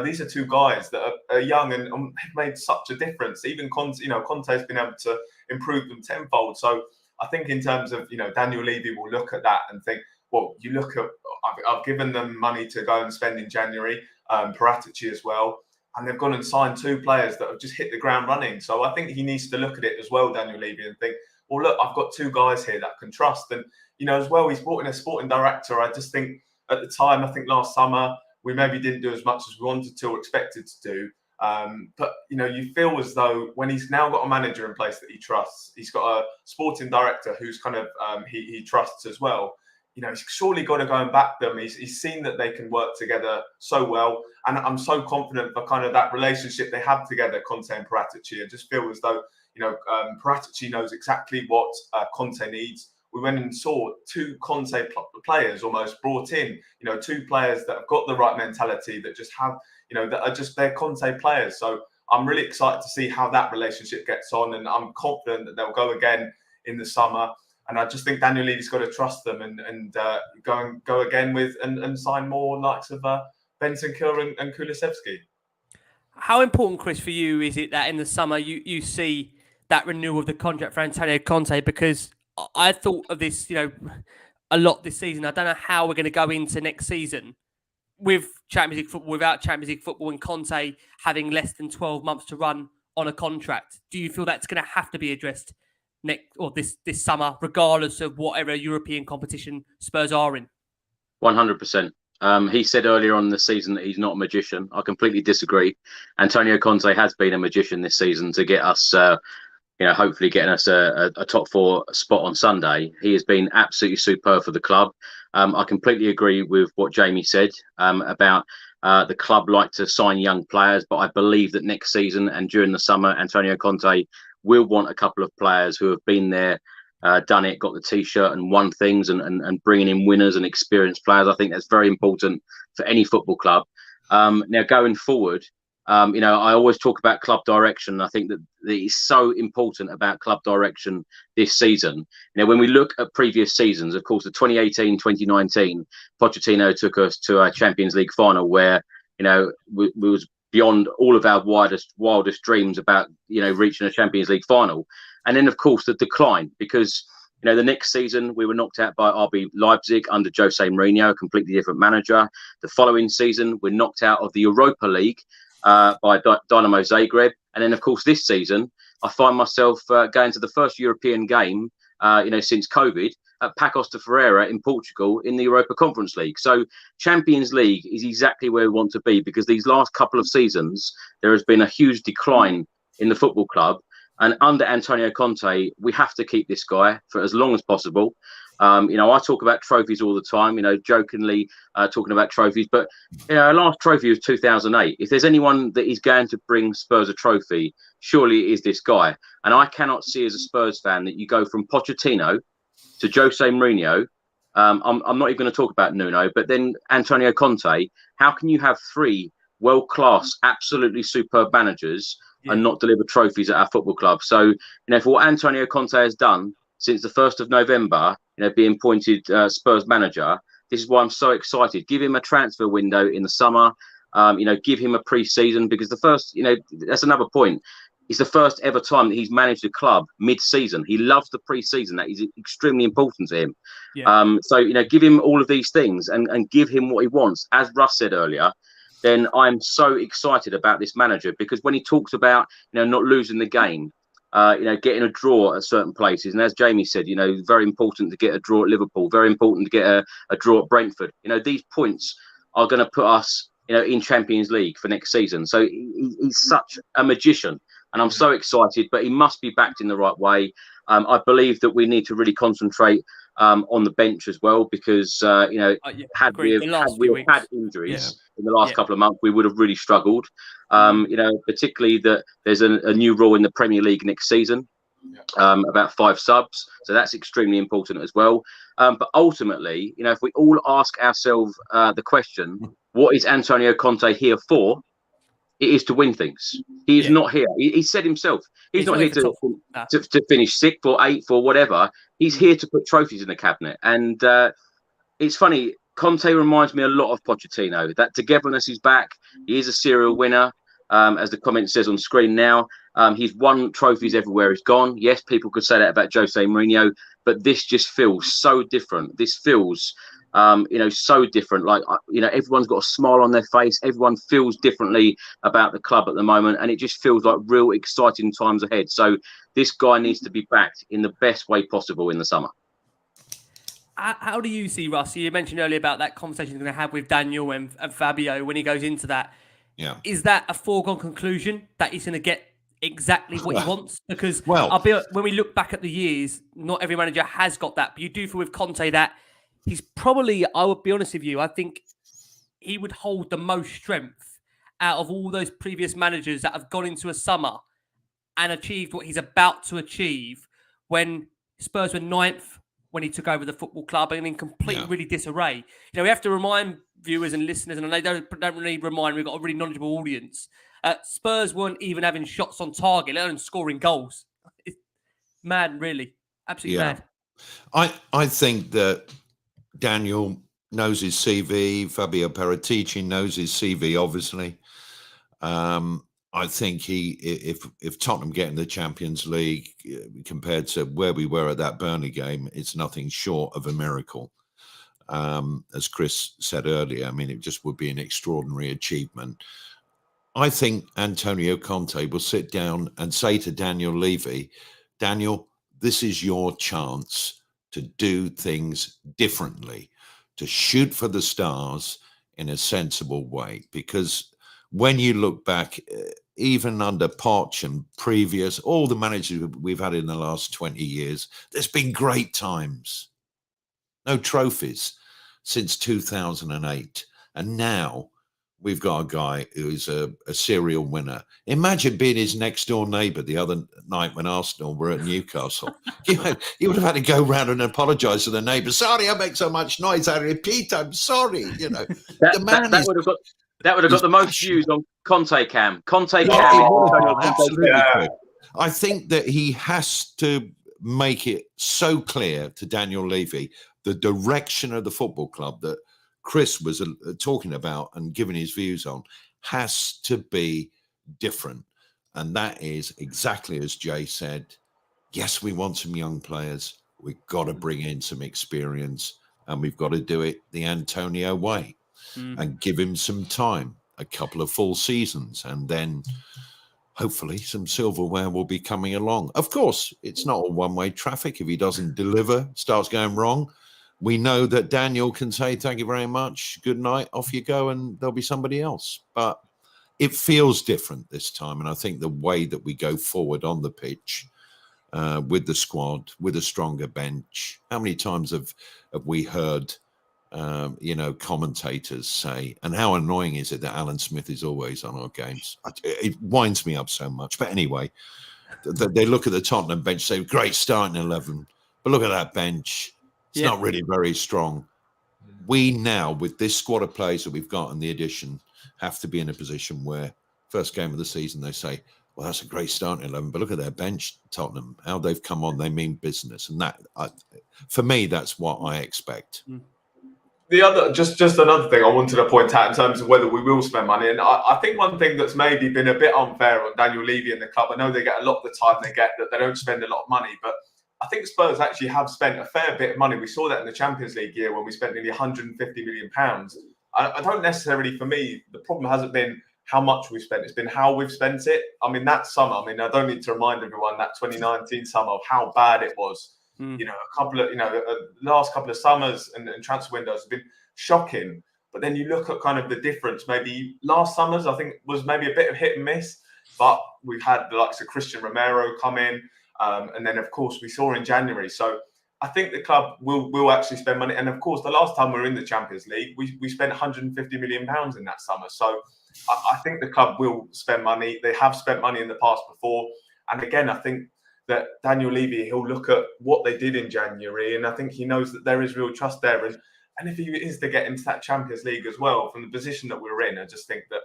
these are two guys that are young and have made such a difference. Even Conte's been able to improve them tenfold. So I think in terms of, Daniel Levy will look at that and think, well, you look at, I've given them money to go and spend in January, Paratici as well. And they've gone and signed two players that have just hit the ground running. So I think he needs to look at it as well, Daniel Levy, and think, well, look, I've got two guys here that I can trust. And, as well, he's brought in a sporting director. I just think at the time, I think last summer, we maybe didn't do as much as we wanted to or expected to do. But, you feel as though when he's now got a manager in place that he trusts, he's got a sporting director who's kind of he trusts as well. He's surely got to go and back them. He's seen that they can work together so well. And I'm so confident for kind of that relationship they have together, Conte and Paratici. I just feel as though, Paratici knows exactly what Conte needs. We went and saw two Conte players almost brought in, two players that have got the right mentality, that just have, that are just they're Conte players. So I'm really excited to see how that relationship gets on. And I'm confident that they'll go again in the summer. And I just think Daniel Levy's got to trust them and go again with and sign more likes of Bentancur and Kulusevski. How important, Chris, for you is it that in the summer you see that renewal of the contract for Antonio Conte? Because I thought of this, a lot this season. I don't know how we're going to go into next season with Champions League football, without Champions League football, and Conte having less than 12 months to run on a contract. Do you feel that's going to have to be addressed next or this summer, regardless of whatever European competition Spurs are in? 100%. He said earlier on in the season that he's not a magician. I completely disagree. Antonio Conte has been a magician this season to get us, hopefully getting us a top four spot on Sunday. He has been absolutely superb for the club. I completely agree with what Jamie said about the club like to sign young players, but I believe that next season and during the summer, Antonio Conte will want a couple of players who have been there, done it, got the T-shirt and won things and bringing in winners and experienced players. I think that's very important for any football club. Now, going forward, I always talk about club direction. I think that it's so important about club direction this season. When we look at previous seasons, of course, the 2018-2019, Pochettino took us to a Champions League final where, we was beyond all of our wildest dreams about, reaching a Champions League final. And then, of course, the decline, because, the next season we were knocked out by RB Leipzig under Jose Mourinho, a completely different manager. The following season, we're knocked out of the Europa League by Dynamo Zagreb. And then, of course, this season, I find myself going to the first European game, since COVID at Paços de Ferreira in Portugal in the Europa Conference League. So Champions League is exactly where we want to be, because these last couple of seasons, there has been a huge decline in the football club. And under Antonio Conte, we have to keep this guy for as long as possible. I talk about trophies all the time, jokingly talking about trophies. But, our last trophy was 2008. If there's anyone that is going to bring Spurs a trophy, surely it is this guy. And I cannot see as a Spurs fan that you go from Pochettino to Jose Mourinho. I'm not even going to talk about Nuno, but then Antonio Conte. How can you have three world-class, absolutely superb managers and not deliver trophies at our football club? So, for what Antonio Conte has done since the 1st of November, being appointed Spurs manager, this is why I'm so excited. Give him a transfer window in the summer, give him a pre-season, because the first, that's another point. It's the first ever time that he's managed a club mid-season. He loves the pre-season. That is extremely important to him. Yeah. So, give him all of these things and give him what he wants. As Russ said earlier, then I'm so excited about this manager, because when he talks about, not losing the game, getting a draw at certain places. And as Jamie said, very important to get a draw at Liverpool, very important to get a draw at Brentford. These points are going to put us, in Champions League for next season. So he's such a magician, and I'm so excited, but he must be backed in the right way. I believe that we need to really concentrate on the bench as well, because, had we had injuries in the last couple of months, we would have really struggled. Particularly that there's a new rule in the Premier League next season, about 5 subs. So that's extremely important as well. But ultimately, if we all ask ourselves the question, what is Antonio Conte here for? It is to win things. He is not here. He said himself, he's not here to finish 6th or 8th or whatever. He's here to put trophies in the cabinet. And it's funny, Conte reminds me a lot of Pochettino. That togetherness is back. He is a serial winner, as the comment says on screen now. He's won trophies everywhere he's gone. Yes, people could say that about Jose Mourinho, but this just feels so different. This feels so different. Like, everyone's got a smile on their face. Everyone feels differently about the club at the moment. And it just feels like real exciting times ahead. So this guy needs to be backed in the best way possible in the summer. How do you see, Russ? You mentioned earlier about that conversation he's going to have with Daniel and Fabio when he goes into that. Yeah. Is that a foregone conclusion that he's going to get exactly what he wants? Because when we look back at the years, not every manager has got that. But you do feel with Conte that he's probably, I would be honest with you, I think he would hold the most strength out of all those previous managers that have gone into a summer and achieved what he's about to achieve, when Spurs were 9th when he took over the football club and in complete really disarray. We have to remind viewers and listeners, and they don't really remind, we've got a really knowledgeable audience. Spurs weren't even having shots on target, let alone scoring goals. It's mad, really. Absolutely mad. I think that Daniel knows his CV. Fabio Paratici knows his CV, obviously. I think if Tottenham get in the Champions League, compared to where we were at that Burnley game, it's nothing short of a miracle. As Chris said earlier, I mean, it just would be an extraordinary achievement. I think Antonio Conte will sit down and say to Daniel Levy, Daniel, this is your chance to do things differently, to shoot for the stars in a sensible way. Because when you look back, even under Poch and previous, all the managers we've had in the last 20 years, there's been great times. No trophies since 2008. And now we've got a guy who's a serial winner. Imagine being his next door neighbour the other night when Arsenal were at Newcastle. You would have had to go round and apologise to the neighbour. Sorry, I make so much noise. I repeat, I'm sorry. That would have got the most views on Conte Cam. Conte Cam. Absolutely. Yeah. I think that he has to make it so clear to Daniel Levy the direction of the football club that Chris was talking about and giving his views on has to be different. And that is exactly as Jay said. Yes, we want some young players. We've got to bring in some experience, and we've got to do it the Antonio way and give him some time, a couple of full seasons, and then hopefully some silverware will be coming along. Of course, it's not all one-way traffic. If he doesn't deliver, starts going wrong, we know that Daniel can say, thank you very much, good night, off you go, and there'll be somebody else. But it feels different this time, and I think the way that we go forward on the pitch with the squad, with a stronger bench. How many times have we heard commentators say, and how annoying is it that Alan Smith is always on our games? It winds me up so much. But anyway, they look at the Tottenham bench, say, great starting 11, but look at that bench. It's not really very strong. We now, with this squad of players that we've got and the addition, have to be in a position where first game of the season, they say, well, that's a great starting 11, but look at their bench, Tottenham, how they've come on. They mean business. And that, for me, that's what I expect. The other, just another thing I wanted to point out in terms of whether we will spend money, and I think one thing that's maybe been a bit unfair on Daniel Levy and the club, I know they get a lot of the time they get that they don't spend a lot of money, but I think Spurs actually have spent a fair bit of money. We saw that in the Champions League year when we spent nearly £150 million. I don't necessarily, for me, the problem hasn't been how much we've spent, it's been how we've spent it. I mean, that summer, I don't need to remind everyone that 2019 summer of how bad it was. Last couple of summers and transfer windows have been shocking. But then you look at kind of the difference. Maybe last summer's, I think, was maybe a bit of hit and miss. But we've had the likes of Christian Romero come in. And then, of course, we saw in January. So I think the club will actually spend money. And, of course, the last time we were in the Champions League, we spent £150 million in that summer. So I think the club will spend money. They have spent money in the past before. And, again, I think that Daniel Levy, he'll look at what they did in January, and I think he knows that there is real trust there. And if he is to get into that Champions League as well, from the position that we're in, I just think that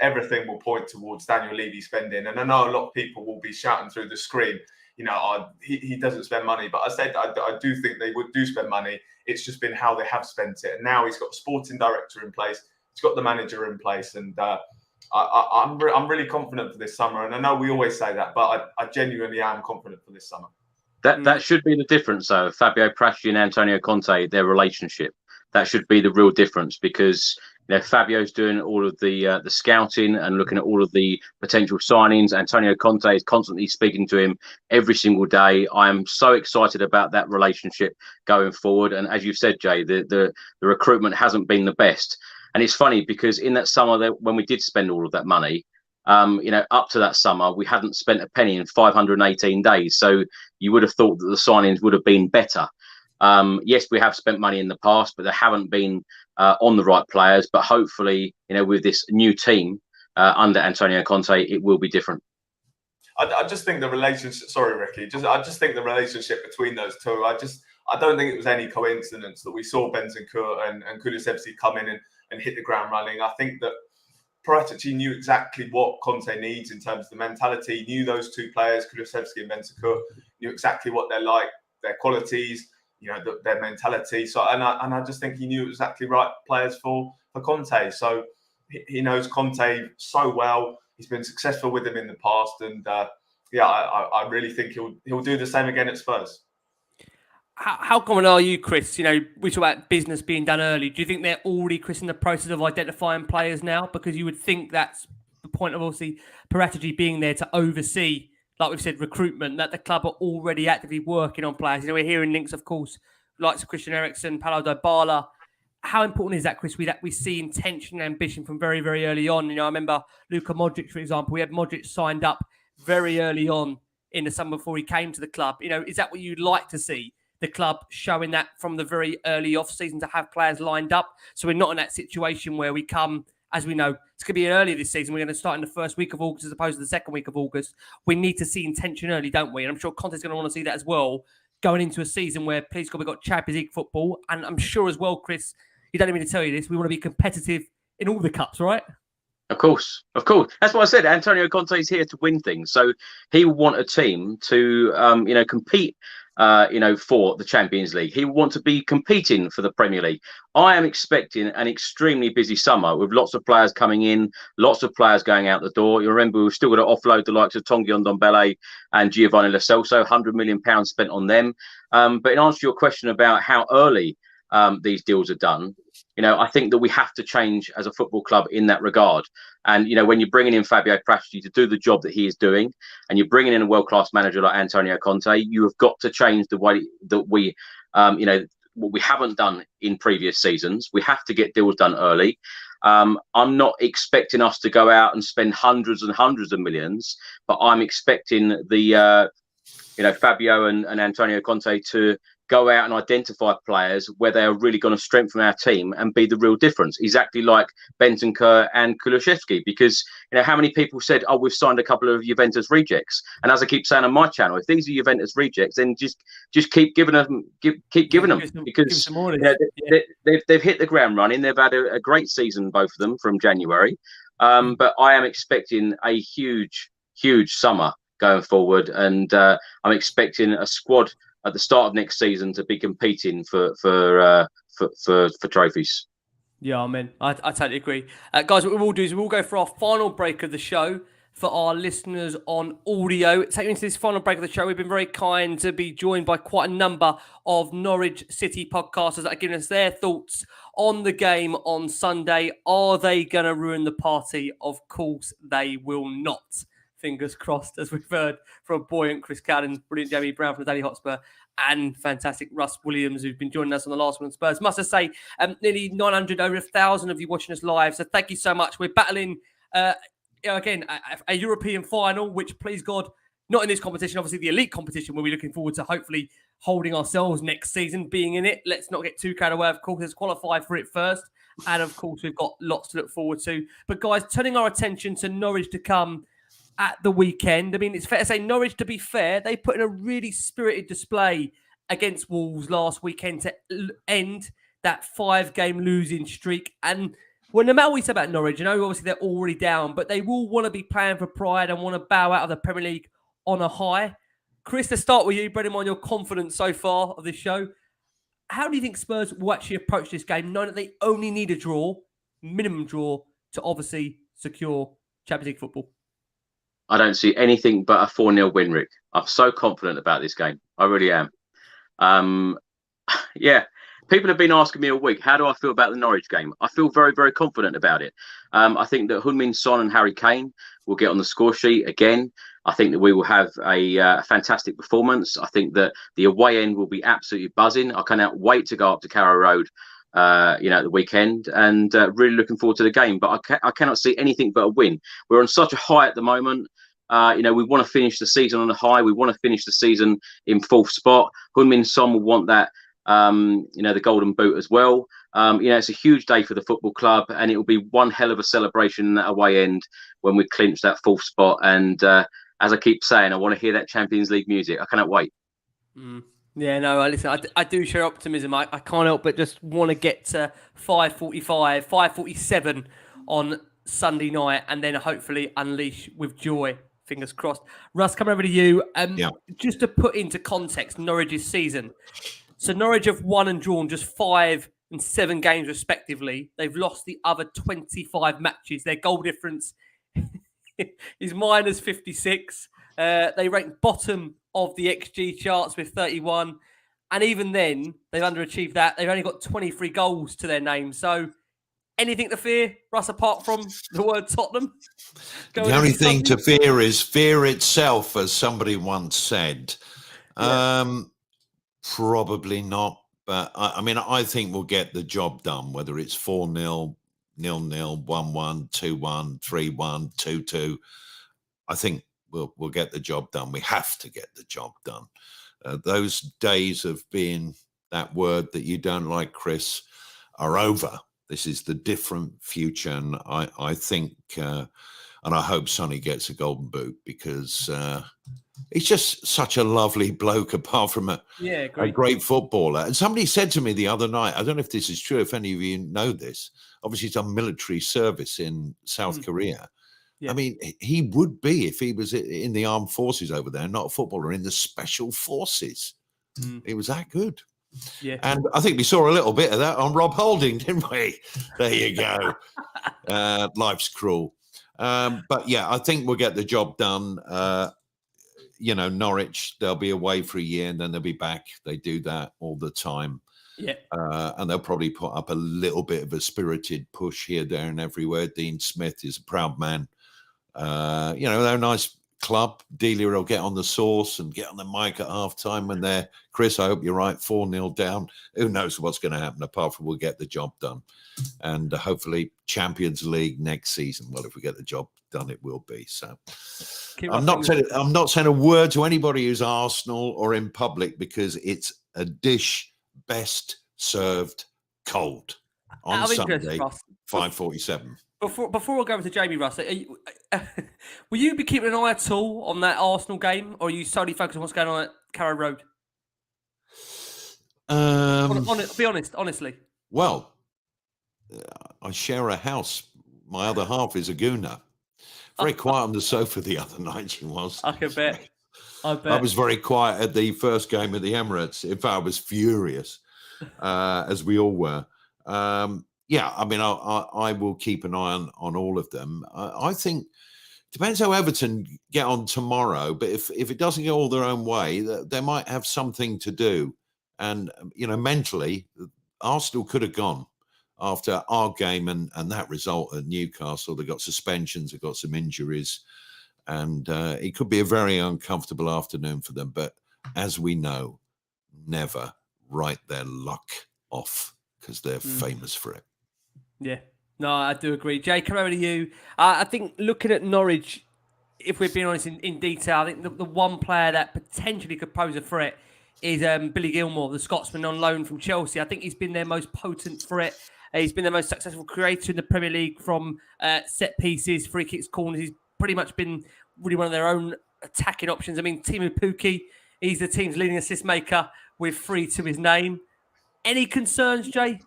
everything will point towards Daniel Levy spending. And I know a lot of people will be shouting through the screen, he doesn't spend money. But I do think they do spend money. It's just been how they have spent it. And now he's got a sporting director in place. He's got the manager in place. And I'm really confident for this summer, and I know we always say that, but I genuinely am confident for this summer. That should be the difference, though. Fabio Paratici and Antonio Conte, their relationship, that should be the real difference, because Fabio's doing all of the scouting and looking at all of the potential signings. Antonio Conte is constantly speaking to him every single day. I am so excited about that relationship going forward. And as you've said, Jay, the recruitment hasn't been the best. And it's funny because in that summer, when we did spend all of that money, up to that summer, we hadn't spent a penny in 518 days. So you would have thought that the signings would have been better. Yes, we have spent money in the past, but they haven't been on the right players. But hopefully, with this new team under Antonio Conte, it will be different. I just think the relationship. Sorry, Ricky. I just think the relationship between those two. I don't think it was any coincidence that we saw Bentancur and Kulusevski come in and hit the ground running. I think that Paratici knew exactly what Conte needs in terms of the mentality. He knew those two players, Kulusevski and Bentancur, knew exactly what they're like, their qualities, their mentality. So, and I just think he knew exactly right players for Conte. So he knows Conte so well. He's been successful with him in the past, and I really think he'll do the same again at Spurs. How common are you, Chris? We talk about business being done early. Do you think they're already, Chris, in the process of identifying players now? Because you would think that's the point of obviously Paratici being there to oversee, like we've said, recruitment, that the club are already actively working on players. We're hearing links, of course, likes of Christian Eriksen, Paulo Dybala. How important is that, Chris, that we see intention and ambition from very, very early on? I remember Luka Modric, for example. We had Modric signed up very early on in the summer before he came to the club. Is that what you'd like to see? The club showing that from the very early off-season to have players lined up. So we're not in that situation where we come, as we know, it's going to be early this season. We're going to start in the first week of August as opposed to the second week of August. We need to see intention early, don't we? And I'm sure Conte's going to want to see that as well, going into a season where, please God, we've got Champions League football. And I'm sure as well, Chris, you don't need me to tell you this, we want to be competitive in all the cups, right? Of course. That's what I said. Antonio Conte is here to win things, so he will want a team to, compete, for the Champions League. He will want to be competing for the Premier League. I am expecting an extremely busy summer with lots of players coming in, lots of players going out the door. You remember we've still got to offload the likes of Tanguy Ndombele and Giovanni Lo Celso, £100 million spent on them. But in answer to your question about how early these deals are done, I think that we have to change as a football club in that regard. And, when you're bringing in Fabio Paratici to do the job that he is doing, and you're bringing in a world-class manager like Antonio Conte, you have got to change the way that we, what we haven't done in previous seasons. We have to get deals done early. I'm not expecting us to go out and spend hundreds and hundreds of millions, but I'm expecting the, Fabio and Antonio Conte to go out and identify players where they are really going to strengthen our team and be the real difference, exactly like Bentancur and Kulusevski. Because how many people said, "Oh, we've signed a couple of Juventus rejects," and as I keep saying on my channel, if these are Juventus rejects, then just keep giving them, keep giving them, because they've hit the ground running. They've had a great season, both of them, from January. But I am expecting a huge summer going forward, and I'm expecting a squad at the start of next season to be competing for trophies. Yeah, I totally agree. Guys, what we will do is we'll go for our final break of the show for our listeners on audio. Taking into this final break of the show, we've been very kind to be joined by quite a number of Norwich City podcasters that are giving us their thoughts on the game on Sunday. Are they going to ruin the party? Of course they will not. Fingers crossed, as we've heard from buoyant Chris Cowlin, brilliant Jamie Brown from the Daily Hotspur, and fantastic Russ Williams, who's been joining us on the last one on Spurs. Must I say, nearly 900, over 1,000 of you watching us live. So thank you so much. We're battling, again, a European final, which, please God, not in this competition, obviously the elite competition, where we're looking forward to hopefully holding ourselves next season, being in it. Let's not get too carried away. Of course, let's qualify for it first. And of course, we've got lots to look forward to. But guys, turning our attention to Norwich to come at the weekend. I mean, it's fair to say Norwich, to be fair, they put in a really spirited display against Wolves last weekend to end that 5-game losing streak. And well, no matter what we say about Norwich, obviously they're already down, but they will want to be playing for pride and want to bow out of the Premier League on a high. Chris, let's start with you. Bear in mind your confidence so far of this show. How do you think Spurs will actually approach this game, knowing that they only need a draw, minimum draw, to obviously secure Champions League football? I don't see anything but a 4-0 win, Rick. I'm so confident about this game. I really am. People have been asking me all week, how do I feel about the Norwich game? I feel very, very confident about it. I think that Heung-min Son and Harry Kane will get on the score sheet again. I think that we will have a fantastic performance. I think that the away end will be absolutely buzzing. I cannot wait to go up to Carrow Road at the weekend, and really looking forward to the game. But I cannot see anything but a win. We're on such a high at the moment. We want to finish the season on a high. We want to finish the season in fourth spot. Heung-min Son will want that, the golden boot as well. It's a huge day for the football club, and it will be one hell of a celebration in that away end when we clinch that fourth spot. And as I keep saying, I want to hear that Champions League music. I cannot wait. Yeah, no, listen, I do share optimism. I can't help but just want to get to 5:45, 5:47 on Sunday night, and then hopefully unleash with joy. Fingers crossed. Russ, coming over to you. Just to put into context Norwich's season. So Norwich have won and drawn just 5 and 7 games respectively. They've lost the other 25 matches. Their goal difference is minus 56. They rank bottom of the XG charts with 31. And even then, they've underachieved that. They've only got 23 goals to their name. So anything to fear, Russ, apart from the word Tottenham? The only thing to fear is fear itself, as somebody once said. Probably not. But, I think we'll get the job done, whether it's 4-0, 0-0, 1-1, 2-1, 3-1, 2-2. I think we'll get the job done. We have to get the job done. Those days of being that word that you don't like, Chris, are over. This is the different future, and I think, and I hope Sonny gets a golden boot, because He's just such a lovely bloke, apart from a great footballer. And somebody said to me the other night, I don't know if this is true, if any of you know this, obviously he's done military service in South Korea. Yeah. I mean, he would be, if he was in the armed forces over there, not a footballer, in the special forces. He was that good. Yeah. And I think we saw a little bit of that on Rob Holding, didn't we? There you go. Life's cruel. But yeah, I think we'll get the job done. Norwich, they'll be away for a year and then they'll be back. They do that all the time. Yeah. And they'll probably put up a little bit of a spirited push here, there, and everywhere. Dean Smith is a proud man. They're a nice club. Delia will get on the sauce and get on the mic at half-time when they're, Chris, I hope you're right, 4-0 down. Who knows what's going to happen, apart from we'll get the job done. And hopefully Champions League next season. Well, if we get the job done, it will be. So I'm not saying a word to anybody who's Arsenal or in public, because it's a dish best served cold on Sunday, 5:47. Before I go over to Jamie, Russ, will you be keeping an eye at all on that Arsenal game, or are you solely focused on what's going on at Carrow Road? Be honest, honestly. Well, I share a house. My other half is a gooner. Very quiet on the sofa the other night, she was. I can bet. I was very quiet at the first game at the Emirates. In fact, I was furious, as we all were. Yeah, I mean, I will keep an eye on all of them. I think depends how Everton get on tomorrow. But if it doesn't go all their own way, they might have something to do. And mentally, Arsenal could have gone after our game and that result at Newcastle. They got suspensions, they got some injuries, and it could be a very uncomfortable afternoon for them. But as we know, never write their luck off, because they're famous for it. Yeah, no, I do agree. Jay, come over to you. I think looking at Norwich, if we're being honest in detail, I think the one player that potentially could pose a threat is Billy Gilmore, the Scotsman on loan from Chelsea. I think he's been their most potent threat. He's been the most successful creator in the Premier League from set pieces, free kicks, corners. He's pretty much been really one of their own attacking options. I mean, Timu Pukki, he's the team's leading assist maker with 3 to his name. Any concerns, Jay,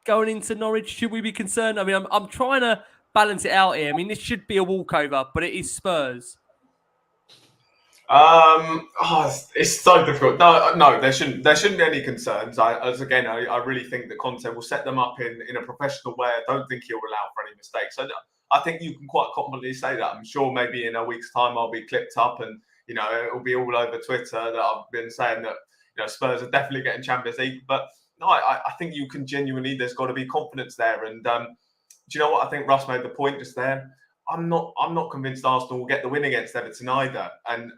going into Norwich? Should we be concerned? I mean, I'm trying to balance it out here. I mean, this should be a walkover, but it is Spurs. It's so difficult. No, there shouldn't be any concerns. I really think that Conte will set them up in a professional way. I don't think he'll allow for any mistakes. I think you can quite confidently say that. I'm sure maybe in a week's time I'll be clipped up and it'll be all over Twitter that I've been saying that Spurs are definitely getting Champions League. But no, I think you can genuinely. There's got to be confidence there. And do you know what? I think Russ made the point just there. I'm not convinced Arsenal will get the win against Everton either. And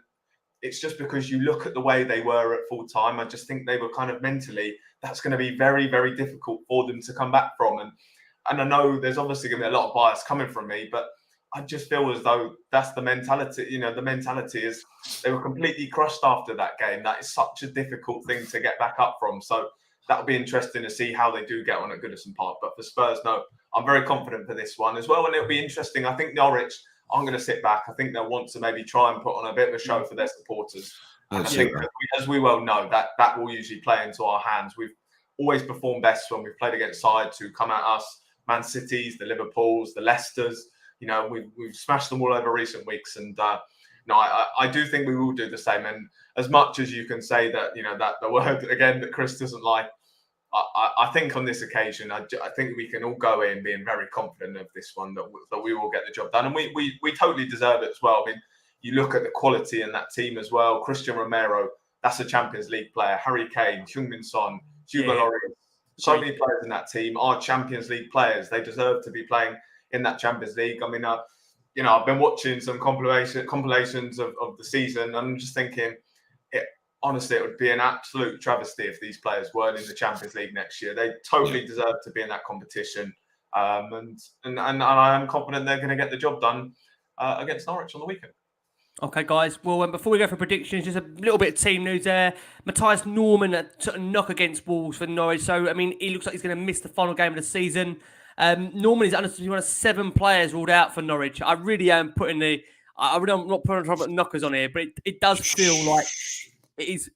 it's just because you look at the way they were at full time. I just think they were kind of mentally, that's going to be very, very difficult for them to come back from. And I know there's obviously going to be a lot of bias coming from me, but I just feel as though that's the mentality. The mentality is they were completely crushed after that game. That is such a difficult thing to get back up from. So that'll be interesting to see how they do get on at Goodison Park. But for Spurs, no, I'm very confident for this one as well. And it'll be interesting. I think Norwich, I'm going to sit back. I think they'll want to maybe try and put on a bit of a show for their supporters. I think, as we well know, that will usually play into our hands. We've always performed best when we've played against sides who come at us, Man Cities, the Liverpools, the Leicesters. We've smashed them all over recent weeks. And I do think we will do the same. And as much as you can say that, that the word, again, that Chris doesn't like, I think on this occasion, I think we can all go in being very confident of this one, that we will get the job done. And we totally deserve it as well. I mean, you look at the quality in that team as well. Christian Romero, that's a Champions League player. Harry Kane, Heung-min Son, Hugo Lloris. So many players in that team are Champions League players. They deserve to be playing in that Champions League. I mean, I've been watching some compilations of the season, and I'm just thinking, honestly, it would be an absolute travesty if these players weren't in the Champions League next year. They totally deserve to be in that competition. And I am confident they're going to get the job done against Norwich on the weekend. Okay, guys. Well, before we go for predictions, just a little bit of team news there. Matthias Norman a knock against Wolves for Norwich. So, I mean, he looks like he's going to miss the final game of the season. Norman is one of 7 players ruled out for Norwich. I really am putting I'm not trying to put knockers on here, but it does feel like it is.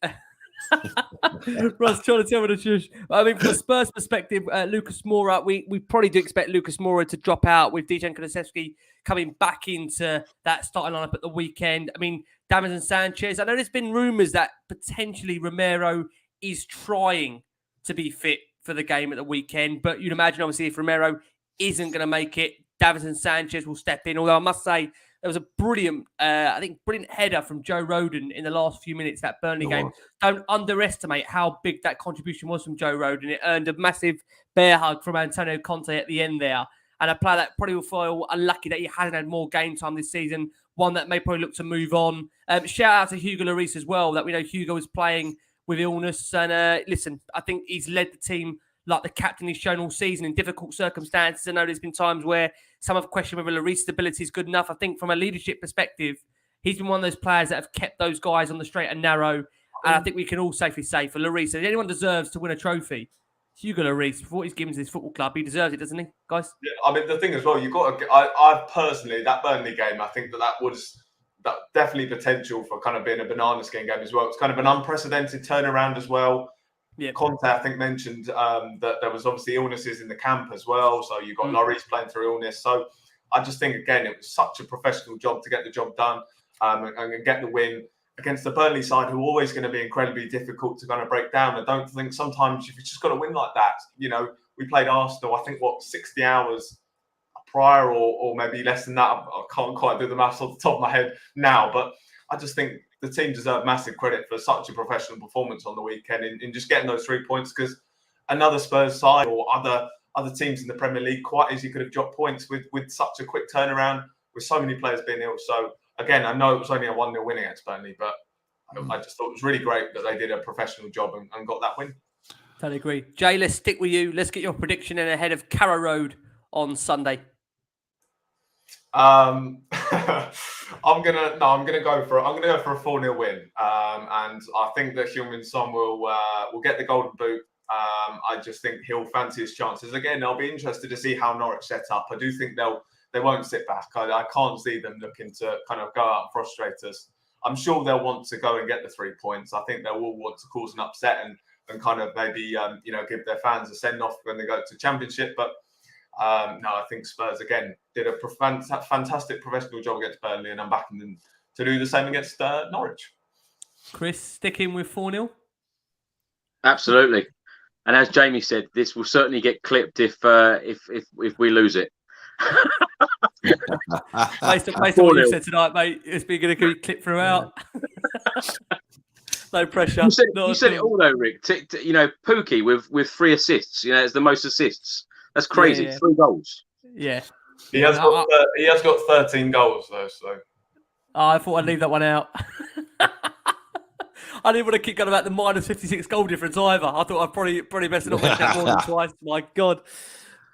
Russ trying to tell me to shush. I mean, from a Spurs perspective, Lucas Moura, we probably do expect Lucas Moura to drop out with Dejan Kulusevski coming back into that starting lineup at the weekend. I mean, Davinson Sanchez. I know there's been rumours that potentially Romero is trying to be fit for the game at the weekend, but you'd imagine, obviously, if Romero isn't going to make it, Davinson Sanchez will step in. Although I must say, there was a brilliant header from Joe Rodon in the last few minutes of that Burnley game. Don't underestimate how big that contribution was from Joe Rodon. It earned a massive bear hug from Antonio Conte at the end there. And a player that probably will feel unlucky that he hasn't had more game time this season. One that may probably look to move on. Shout out to Hugo Lloris as well, that we know Hugo is playing with illness. And listen, I think he's led the team like the captain he's shown all season in difficult circumstances. I know there's been times where some have questioned whether Lloris's ability is good enough. I think from a leadership perspective, he's been one of those players that have kept those guys on the straight and narrow. And I think we can all safely say for Lloris, if anyone deserves to win a trophy, Hugo Lloris, for what he's given to this football club, he deserves it, doesn't he, guys? Yeah, I mean, the thing as well, you've got to, I personally, that Burnley game, I think that was definitely potential for kind of being a banana skin game as well. It's kind of an unprecedented turnaround as well. Yeah, Conte, I think, mentioned that there was obviously illnesses in the camp as well. So you've got Lloris playing through illness. So I just think, again, it was such a professional job to get the job done and get the win against the Burnley side, who are always going to be incredibly difficult to kind of break down. I don't think sometimes you've just got to win like that. You know, we played Arsenal, I think, 60 hours prior or maybe less than that. I can't quite do the maths off the top of my head now, but I just think the team deserve massive credit for such a professional performance on the weekend in just getting those 3 points, because another Spurs side or other teams in the Premier League quite easily could have dropped points with such a quick turnaround, with so many players being ill. So again, I know it was only a 1-0 win against Burnley, but I just thought it was really great that they did a professional job and got that win. Totally agree. Jay, let's stick with you. Let's get your prediction in ahead of Carrow Road on Sunday. I'm gonna go for a 4-0 win, and I think that Heung-min Son will get the golden boot. I just think he'll fancy his chances again. I'll be interested to see how Norwich set up. I do think they won't sit back. I can't see them looking to kind of go out and frustrate us. I'm sure they'll want to go and get the 3 points. I think they will want to cause an upset and kind of maybe give their fans a send off when they go to Championship, but. No, I think Spurs, again, did a fantastic professional job against Burnley, and I'm backing them to do the same against Norwich. Chris, sticking with 4-0? Absolutely. And as Jamie said, this will certainly get clipped if we lose it. Based on what you said tonight, mate, it's been going to be clipped throughout. No pressure. You said it all though, Rick. Pookie with 3 assists. It's the most assists. That's crazy. Yeah. 3 goals. Yeah. He has got 13 goals though. So. I thought I'd leave that one out. I didn't want to keep going about the minus 56 goal difference either. I thought I'd probably best not make that more than twice. My God.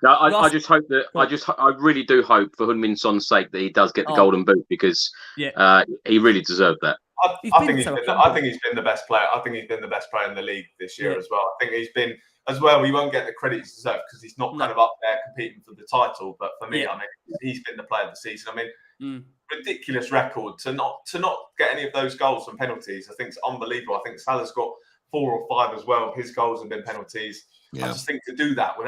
No, I just hope that I really do hope for Heung-min Son's sake that he does get the golden boot, because he really deserved that. I think he's been the best player. I think he's been the best player in the league this year as well. I think he's been as well. We won't get the credit he deserves because he's not kind of up there competing for the title. But for me, I mean, he's been the player of the season. I mean, ridiculous record to not get any of those goals from penalties. I think it's unbelievable. I think Salah's got 4 or 5 as well. His goals have been penalties. I just think to do that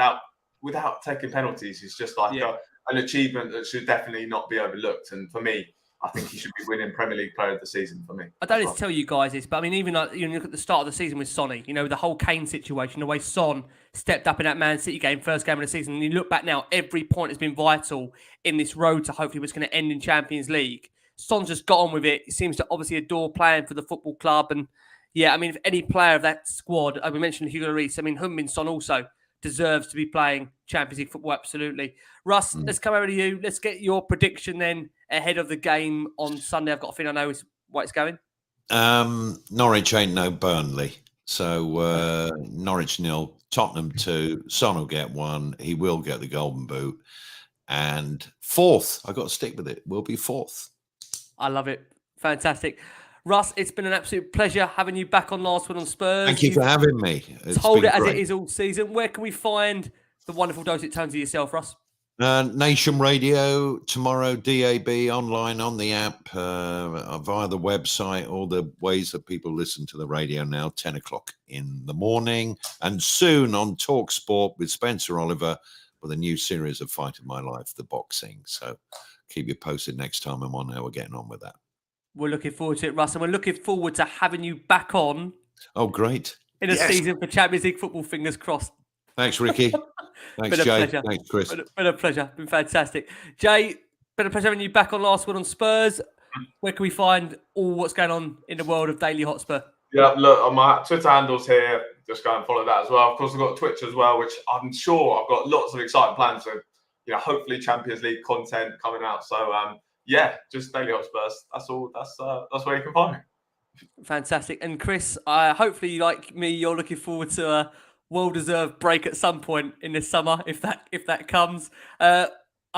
without taking penalties is just like an achievement that should definitely not be overlooked. And for me, I think he should be winning Premier League Player of the Season for me. I don't need to tell you guys this, but I mean, even like, you look at the start of the season with Sonny, the whole Kane situation, the way Son stepped up in that Man City game, first game of the season, and you look back now, every point has been vital in this road to hopefully what's going to end in Champions League. Son's just got on with it. He seems to obviously adore playing for the football club. And I mean, if any player of that squad, we mentioned Hugo Lloris, I mean, Heung-min Son also deserves to be playing Champions League football, absolutely. Russ, let's come over to you. Let's get your prediction then ahead of the game on Sunday. I've got a feeling I know where it's going. Norwich ain't no Burnley. So Norwich 0, Tottenham 2, Son will get 1. He will get the golden boot. And 4th, I've got to stick with it, will be 4th. I love it. Fantastic. Russ, it's been an absolute pleasure having you back on Last Word on Spurs. Thank you for having me. Told it as it is all season. Where can we find the wonderful dose it turns of yourself, Russ? Nation Radio tomorrow, DAB, online, on the app, via the website, all the ways that people listen to the radio now, 10 o'clock in the morning. And soon on Talk Sport with Spencer Oliver with a new series of Fight of My Life, the boxing. So keep you posted next time I'm on how we're getting on with that. We're looking forward to it, Russ, and we're looking forward to having you back on. Oh, great. In a season for Champions League football, fingers crossed. Thanks, Ricky. Thanks, Been a Jay. pleasure. Thanks, Chris. Been a pleasure. Been fantastic. Jay, been a pleasure having you back on Last Word on Spurs. Where can we find all what's going on in the world of Daily Hotspur? Yeah, look, on my Twitter handles here, just go and follow that as well. Of course, I've got Twitch as well, which I'm sure I've got lots of exciting plans for, hopefully Champions League content coming out. So, just Daily Hotspurs. That's all. That's where you can find me. Fantastic. And Chris, hopefully, like me, you're looking forward to a well-deserved break at some point in this summer, if that comes. I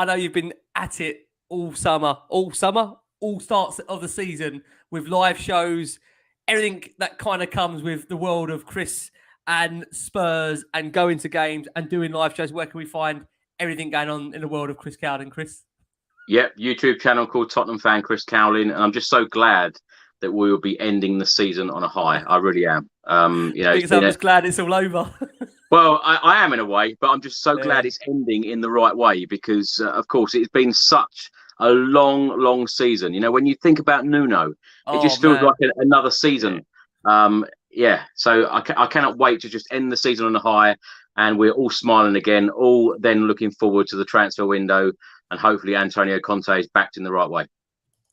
know you've been at it all starts of the season with live shows, everything that kind of comes with the world of Chris and Spurs and going to games and doing live shows. Where can we find everything going on in the world of Chris Cowlin, Chris? Yep, YouTube channel called Tottenham Fan Chris Cowlin, and I'm just so glad that we will be ending the season on a high. I really am. Because I'm just glad it's all over. Well, I am in a way, but I'm just so glad it's ending in the right way because, of course, it's been such a long season. When you think about Nuno, it just feels like another season. So I cannot wait to just end the season on a high, and we're all smiling again, all then looking forward to the transfer window, and hopefully Antonio Conte is backed in the right way.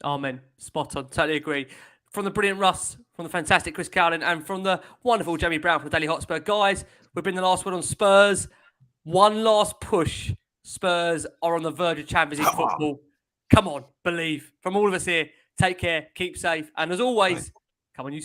Amen. Spot on. Totally agree. From the brilliant Russ, from the fantastic Chris Cowlin, and from the wonderful Jamie Brown from the Daily Hotspur. Guys, we've been the last word on Spurs. One last push. Spurs are on the verge of Champions League football. Come on, believe. From all of us here, take care, keep safe, and as always, come on, you